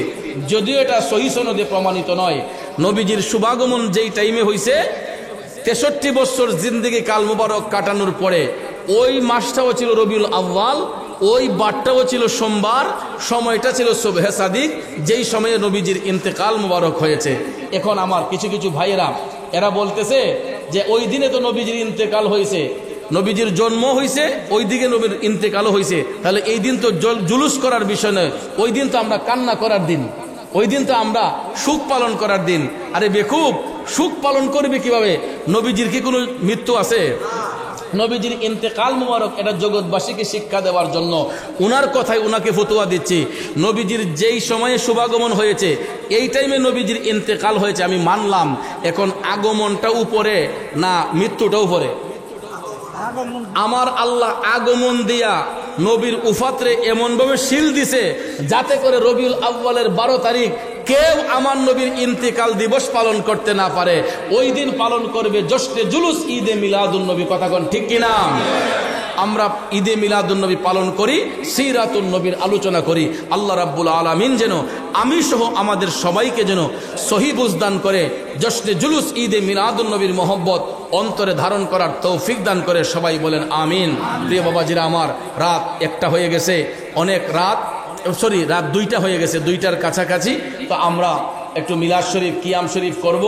যদিও এটা সহিহ সনদে প্রমাণিত নয়। নবীজির শুভাগমন যেই টাইমে হয়েছে, 63 বছর জিন্দেগি কাল মুবারক কাটানোর পরে, ওই মাসটাও ছিল রবিউল আউয়াল, ওই বারটাও ছিল সোমবার, সময়টা ছিল সুবহে সাদিক, যেই সময়ে নবীজির ইন্তেকাল মুবারক হয়েছে। এখন আমার কিছু কিছু ভাইয়েরা এরা বলতেছে যে ওই দিনে তো নবীজির ইন্তেকাল হয়েছে, নবীজির জন্ম হয়েছে, ওই দিকে নবীর ইন্তেকালও হয়েছে, তাহলে এই দিন তো জুলুস করার বিষয় নয়, ওই দিন তো আমরা কান্না করার দিন, ওই দিন তো আমরা সুখ পালন করার দিন। আরে বেকুব, সুখ পালন করবে কিভাবে? নবীজির কি কোনো মৃত্যু আছে? নবীজির ইন্তেকাল মুবারক, এটা জগৎবাসীকে শিক্ষা দেওয়ার জন্য উনার কথায় উনাকে ফতোয়া দিচ্ছি। নবীজির যেই সময়ে শুভাগমন হয়েছে, এই টাইমে নবীজির ইন্তেকাল হয়েছে, আমি মানলাম। এখন আগমনটা উপরে না মৃত্যুটা উপরে? আমার আল্লাহ আগমন দিয়া নবীর উফাতরে এমনভাবে শিল দিছে, যাতে করে রবিউল আউয়ালের 12 তারিখ কেউ আমার নবীর ইন্তেকাল দিবস পালন করতে না পারে। ওই দিন পালন করবে জশ্নে জুলুস ঈদে মিলাদুন নবী। কথা কোন ঠিক কিনা? আমরা ঈদে মিলাদুন নবী পালন করি, সিরাতুন নবীর আলোচনা করি। আল্লাহ রাব্বুল আলামিন যেন আমি সহ আমাদের সবাইকে যেন সহি বুঝদান করে, জশ্নে জুলুস ঈদে মিলাদুন নবীর মহব্বত অন্তরে ধারণ করার তৌফিক দান করে। সবাই বলেন আমিন। প্রিয় বাবাজিরা আমার, রাত 1টা হয়ে গেছে, অনেক রাত রাত 2টা হয়ে গেছে, 2টার কাছাকাছি। তো আমরা একটু মিলাদ শরীফ, কিয়াম শরীফ করব।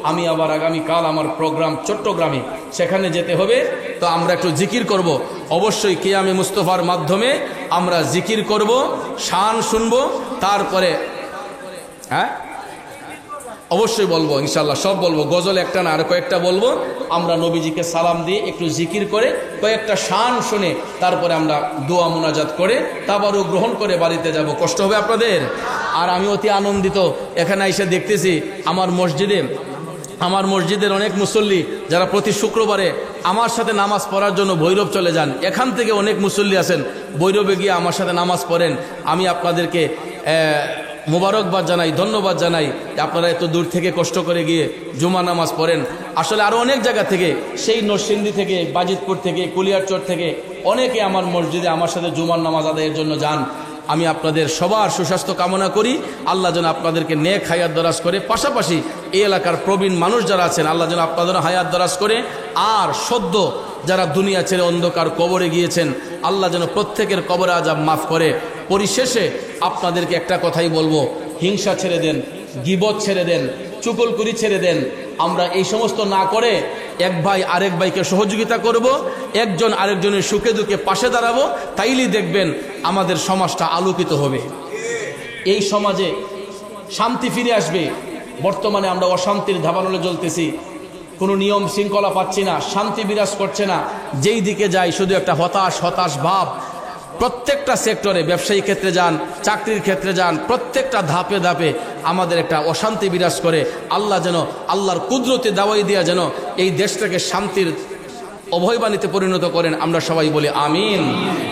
আমি আবার আগামীকাল আমার প্রোগ্রাম চট্টগ্রামে, সেখানে যেতে হবে। তো আমরা একটু জিকির করব। অবশ্যই কিয়ামে মুস্তফার মাধ্যমে আমরা জিকির করব, শান শুনব। তারপরে অবশ্যই বলবো ইনশাআল্লাহ, সব বলবো, গজল একটা না আর কয়েকটা বলবো। আমরা নবীজিকে সালাম দিয়ে একটু জিকির করে কয়েকটা শান শুনে তারপরে আমরা দোয়া মুনাজাত করে তাবারও গ্রহণ করে বাড়িতে যাব। কষ্ট হবে আপনাদের? আর আমি অতি আনন্দিত, এখানে এসে দেখতেছি আমার মসজিদের অনেক মুসল্লি যারা প্রতি শুক্রবারে আমার সাথে নামাজ পড়ার জন্য ভৈরব চলে যান, এখান থেকে অনেক মুসল্লি আছেন ভৈরবে গিয়ে আমার সাথে নামাজ পড়েন। আমি আপনাদেরকে মোবারকবাদ জানাই, ধন্যবাদ জানাই। আপনারা এত দূর থেকে কষ্ট করে গিয়ে জুমা নামাজ পড়েন। আসলে আরও অনেক জায়গা থেকে, সেই নরসিংদী থেকে, বাজিতপুর থেকে, কুলিয়ারচর থেকে অনেকে আমার মসজিদে আমার সাথে জুমার নামাজ আদায়ের জন্য যান। আমি আপনাদের সবার সুস্বাস্থ্য কামনা করি। আল্লাহ যেন আপনাদেরকে নেক হায়াত দরাজ করে, পাশাপাশি এই এলাকার প্রবীণ মানুষ যারা আছেন আল্লাহ যেন আপনাদের হায়াত দরাজ করে, আর সদ্য যারা দুনিয়া ছেড়ে অন্ধকার কবরে গিয়েছেন আল্লাহ যেন প্রত্যেকের কবরে আযাব মাফ করে। পরিশেষে আপনাদেরকে একটা কথাই বলবো, হিংসা ছেড়ে দেন, গীবত ছেড়ে দেন, চুগলখড়ি ছেড়ে দেন। আমরা এই সমস্ত না করে এক ভাই আরেক ভাইকে সহযোগিতা করব, একজন আরেকজনের সুখে দুঃখে পাশে দাঁড়াবো, তাইলেই দেখবেন আমাদের সমাজটা আলোকিত হবে, এই সমাজে শান্তি ফিরে আসবে। বর্তমানে আমরা অশান্তির দাবানলে জ্বলতেছি, কোনো নিয়ম শৃঙ্খলা পাচ্ছি না, শান্তি বিরাজ করছে না। যেই দিকে যাই শুধু একটা হতাশ ভাব। প্রত্যেকটা সেক্টরে, ব্যবসায়ী ক্ষেত্রে যান, চাকরির ক্ষেত্রে যান, প্রত্যেকটা ধাপে ধাপে আমাদের একটা অশান্তি বিরাজ করে। আল্লাহ যেন আল্লাহর কুদরতে দাওয়াই দিয়া যেন এই দেশটাকে শান্তির অভয়বাণীতে পরিণত করেন। আমরা সবাই বলি আমিন।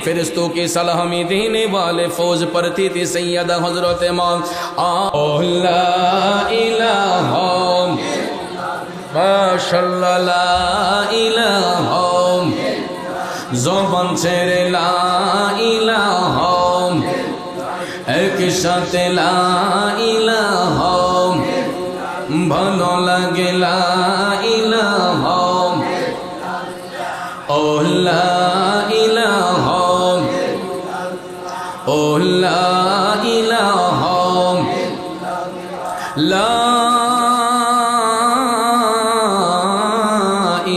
ফেরেশতোं की सलामी देने वाले फौज पर थी सैयदा हजरत ला इलाहा माशाअल्लाह ला इलाहा ज़ुबान ছেড়ে লা ইলাহা এক সাথে লা ইলাহা ভালো লাগে লা ইলাহা ও লা ইলাহা ও লা ইলাহা লা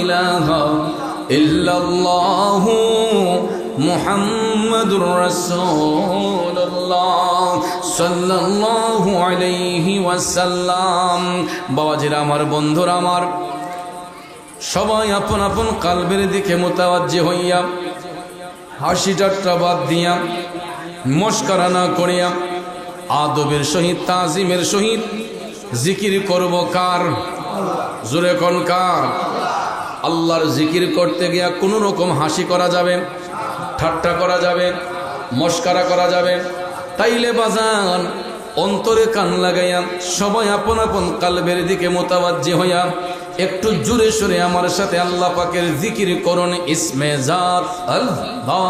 ইলাহা ইল্লাল্লাহু মুহাম্মাদুর রাসূলুল্লাহ সাল্লাল্লাহু আলাইহি ওয়াসাল্লাম। বাবাজিরা আমার, বন্ধুরা আমার, সবাই আপন আপন কালবের দিকে মুতাওয়াজ্জি হইয়া, হাসি ঠাট্টা বাদ দিয়া, মস্করা না করিয়া, আদবের সহিত, তাজিমের সহিত জিকির করব কার? জোরে কোন কার? আল্লাহর জিকির করতে গিয়া কোনো রকম হাসি করা যাবে, ঠাট্টা করা যাবে, মস্করা করা যাবে? তাইলে বাজান অন্তরে কান লাগাইয়া সবাই আপন আপন কালবের দিকে মুতাওয়াজ্জি হইয়া একটু জোরে সোরে আমার সাথে আল্লাহ পাকের জিকির করুন। ইসমে জাত আল্লাহ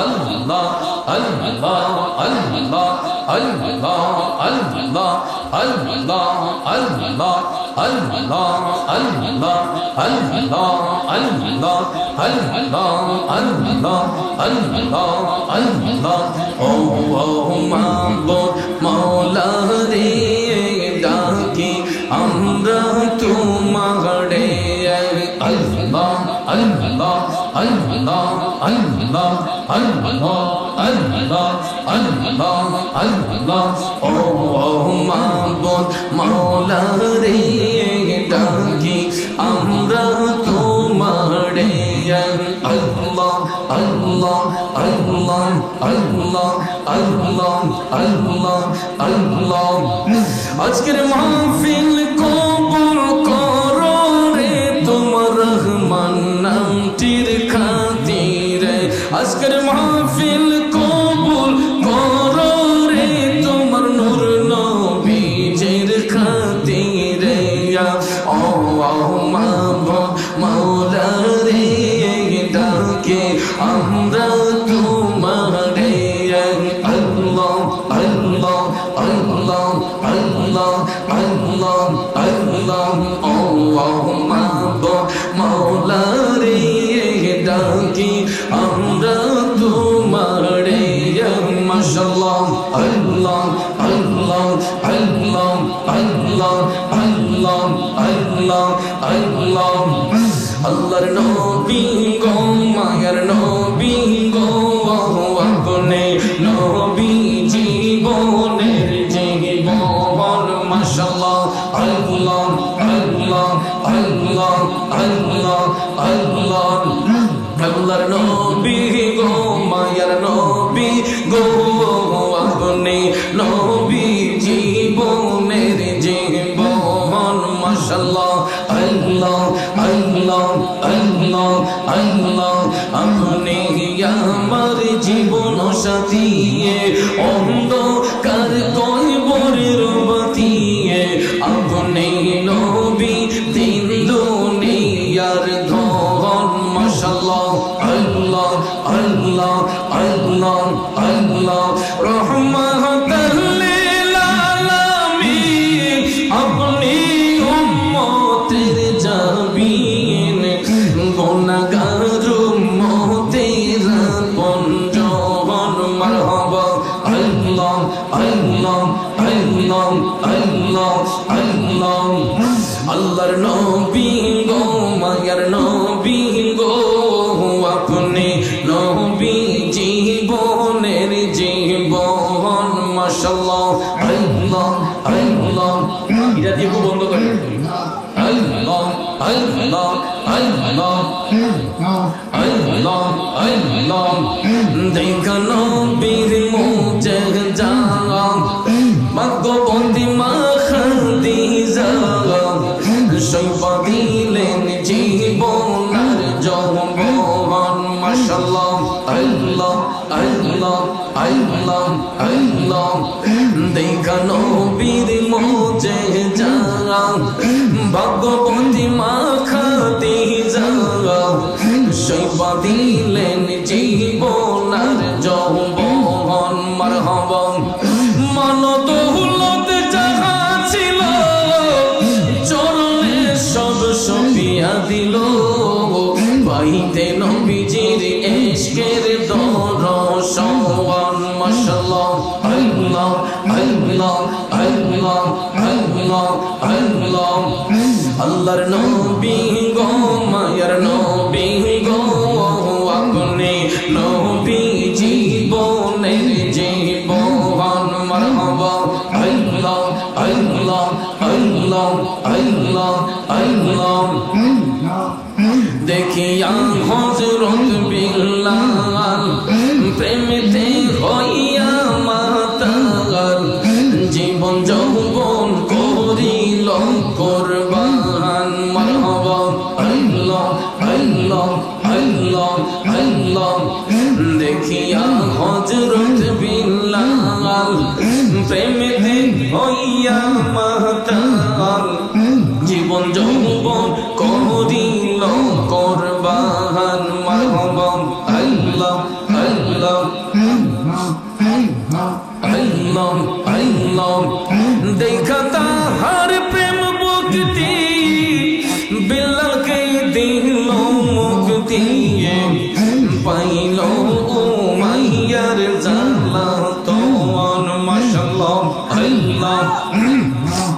আল্লাহ আল্লাহ আল্লাহ আল্লাহ আল্লাহ আল্লাহ আল্লাহ আল্লাহ আল্লাহ আল্লাহ আল্লাহ আল্লাহ আল্লাহ আল্লাহ আল্লাহ ও মাবুদ মাওলা রে ডাকি আমরা তোমারে আল্লাহ আল্লাহ আল্লাহ আল্লাহ আল্লাহ আল্লাহ আল্লাহ আল্লাহ ও মাবুদ মাওলা রে ডাকি আমরা তোমারে আল্লাহ আল্লাহ আল্লাহ আল্লাহ আল্লাহ আল্লাহ আল্লাহ। আজকের মাহফিল কবুল করো রে তোমার রহমান নামটির খাতিরে। আজকের মাহফিল কবুল করো রে তোমার নূর নবীজির খাতিরে। ও মাবুদ মাওলা রে ডাকে আমরা তোমারে আল্লাহ আল্লাহ আল্লাহ আল্লাহ আল্লাহ আল্লাহ ও মাবুদ মাওলা রে ডাকি আমরা তোমারে মাশাআল্লাহ আল্লাহ আল্লাহ আল্লাহ আল্লাহ আল্লাহ আল্লাহ আল্লাহ। আল্লাহর নবী গো মায়ার নবী গো জীবন সাথী অন্ধকার কবরের বাতি আপনি নবী দিন দুনিয়ার ধন মাশাআল্লাহ আল্লাহ আল্লাহ আল্লাহ আল্লাহ রহমাতাল লিল আলামিন আপনি উম্মতের জাবিন গুনাহগার উম্মতের পঞ্জবন মারহাবা আল্লাহ আল্লাহ আল্লাহ আল্লাহ আল্লাহ আল্লাহর নবী গো মায়ার নবী গো আপনি নবী জীবনের জীবন মাশাআল্লাহ আল্লাহ আল্লাহ এটা দিয়ে বন্ধ করে আল্লাহ আল্লাহ আল্লাহ আল্লাহ আল্লাহ দেখা নবীর মুজিজা ভাগ্যবতী মা খাদিজা সইবা দিলেন জীবনের যৌবন মাশাআল্লাহ আল্লাহ আল্লাহ আল্লাহ আল্লাহ দেখা নবীর মুজিজা ভাগ্যবতী মা খাদিজা সইবা দিলেন জীবনের যৌবন মারহাবা মানদৌলত যাহা ছিল চরণে সব সপিয়া দিল পাইতে নবীজির ইশকের দর্শন মাশাআল্লাহ আল্লাহ আল্লাহ আল্লাহ আল্লাহ আল্লাহ আল্লাহর নবী গো মায়ার নবী গো আপনি নবী জীবনের জীবন মারহাবা আল্লাহ আল্লাহ আল্লাহ আল্লাহ আল্লাহ দেখিয়া হযরত বিল্লাল প্রেমেতে হইয়া মাতাল জীবন যৌবন করিল কুরবান মারহাবা আল্লাহ আল্লাহ আল্লাহ আল্লাহ দেখিয়া হযরত বিল্লাল প্রেমেতে হইয়া মাতাল জীবন যৌবন করিল কুরবান মারহাবা আল্লাহ আল্লাহ আল্লাহ আল্লাহ দেখা তাহার প্রেম ভক্তি বিল্লালকে দিল মুক্তি পাইল উমাইয়ার জালাতন মাশাআল্লাহ আল্লাহ আল্লাহ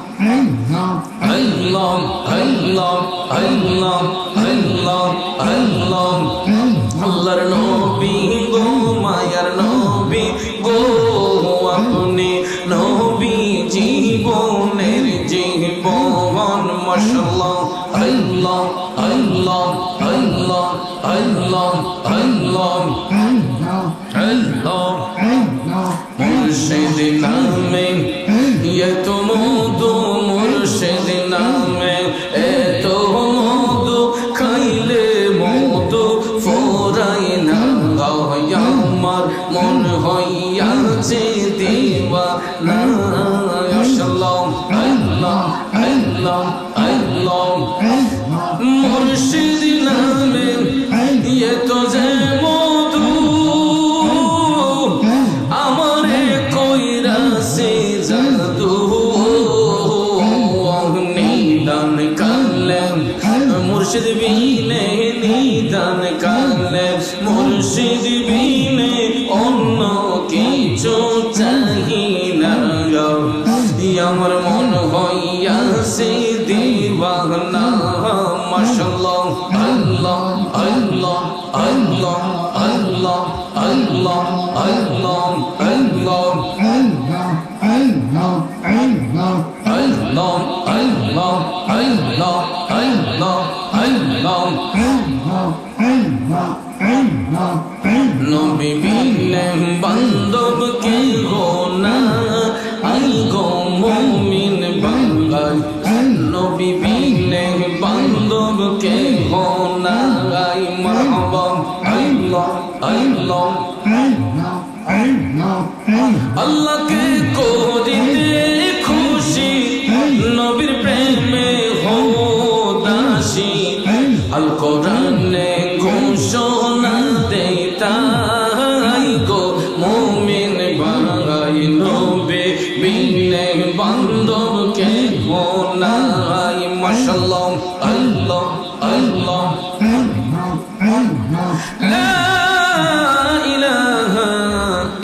আল্লাহ আল্লাহ আল্লাহ আল্লাহ আল্লাহর নবী গো মায়ার নবী গো আপনি নবী জীবনের জীবন মাশাআল্লাহ আল্লাহ আল্লাহ আল্লাহ আল্লাহ আল্লাহ আল্লাহ মুর্শিদ নামে এত মধু মুর্শিদ নামে এত মধু খাইলে মধু ফোরাই না আমার মন হইয়াছে দিওয়ানা মাশাআল্লাহ আল্লাহ আল্লাহ আল্লাহ মুর্শিদ নামে এত যে মধু আমারে কইরাছে জাদু নিদান কালেম মুর্শিদ বিনে নিদান কালেম মুর্শিদ বিনে অন্য কিছু চাহি না আমার মন হইয়াছে দিওয়ানা মাশাআল্লাহ আল্লাহ আল্লাহ আল্লাহ আল্লাহ আল্লাহ আল্লাহ আল্লাহ আল্লাহ আল্লাহ আল্লাহ আল্লাহ আল্লাহ নবী বিনে বান্ধব কে গো না আই গো মুমিন বাংলায় নবী বিনে বান্ধব কে গো না আই মারহাবা আল্লাহ আল্লাহ আল্লাহ আল্লাহকে করিতে খুশি নবীর প্রেমে হো দাসী আল কোরআনে ঘোষণা দেই তাই গো মুমিন ভাই নবী বিনে বান্ধব কে হো নাই মাশাআল্লাহ আল্লাহ আল্লাহ লা ইলাহা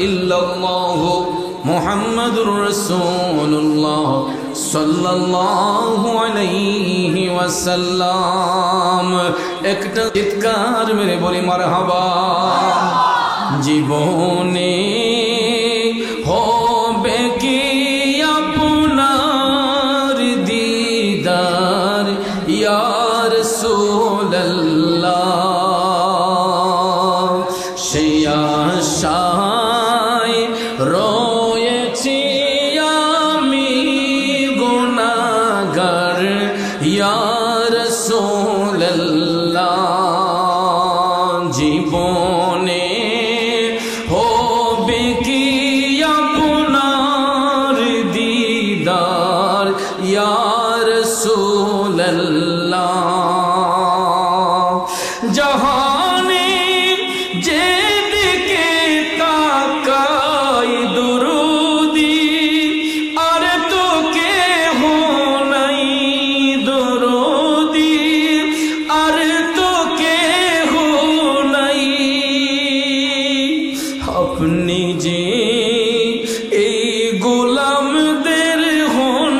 ইল্লাল্লাহ মুহাম্মাদুর রাসূলুল্লাহ সাল্লাল্লাহু আলাইহি ওয়াসাল্লাম একটা চিৎকার মেরে বলি মারহাবা জীবনে হবে কি আপনার দিদার ইয়া রাসূলুল্লাহ সেই আশায় রয়েছি আমি গুনাহগার ইয়া রাসূলুল্লাহ জীবনে হবে কি আপনার দিদার ইয়া রাসূলুল্লাহ জাহানে যেদিকে তাকাই দুরুদি আর তো কেহ নাই দুরুদি আর তো কেহ নাই আপনি যে এই গোলামদের হন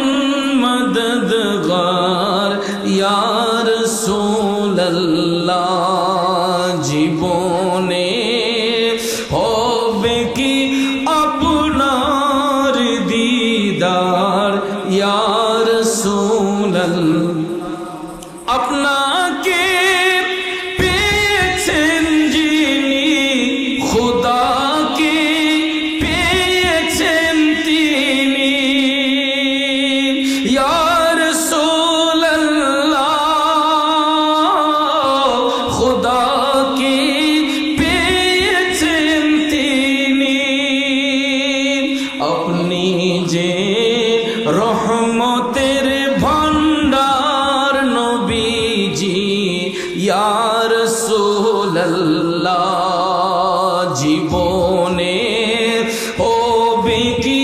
মদদগার ইয়া রাসূলুল্লাহ জীবনে হবে কি আপনার দিদার ইয়া রাসূলুল্লাহ আপনাকে পেয়েছেন যিনি খোদাকে পেয়েছেন তিনি ইয়া রাসূলুল্লাহ খোদাকে পেয়েছেন তিনি আপনি যে রহমতের ভান্ডার নবীজি ইয়া রাসূলুল্লাহ জীবনে হবে কি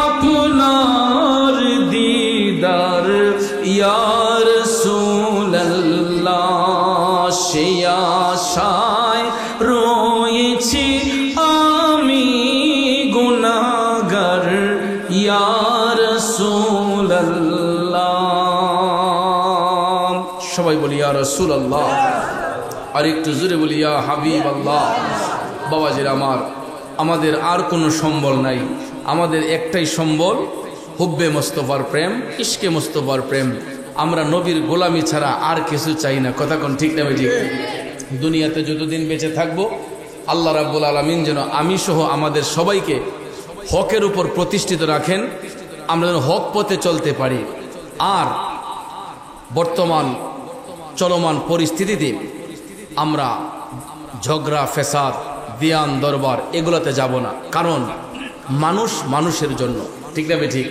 আপনার দিদার ইয়া রাসূলুল্লাহ সেই আশায় রয়েছি আমি গুনাহগার ইয়া রাসূলুল্লাহ সবাই বলি ইয়া রাসূলুল্লাহ আর একটু জোরে বলি ইয়া হাবিবাল্লাহ বাবাজির আমার আমাদের আর কোনো সম্বল নাই আমাদের একটাই সম্বল হুব্বে মুস্তাফার প্রেম ইশকে মুস্তাফার প্রেম আমরা নবীর গোলামি ছাড়া আর কিছু চাই না কথা কোন ঠিক না ঠিক দুনিয়াতে যতদিন বেঁচে থাকবো আল্লাহ রাব্বুল আলামিন যেন আমি সহ আমাদের সবাইকে হকের উপর প্রতিষ্ঠিত রাখেন আমরা যেন হক পথে চলতে পারি আর বর্তমান চলমান পরিস্থিতিতে আমরা ঝগড়া ফেসাদ দিয়ান দরবার এগুলোতে যাব না কারণ মানুষ মানুষের জন্য ঠিক না ঠিক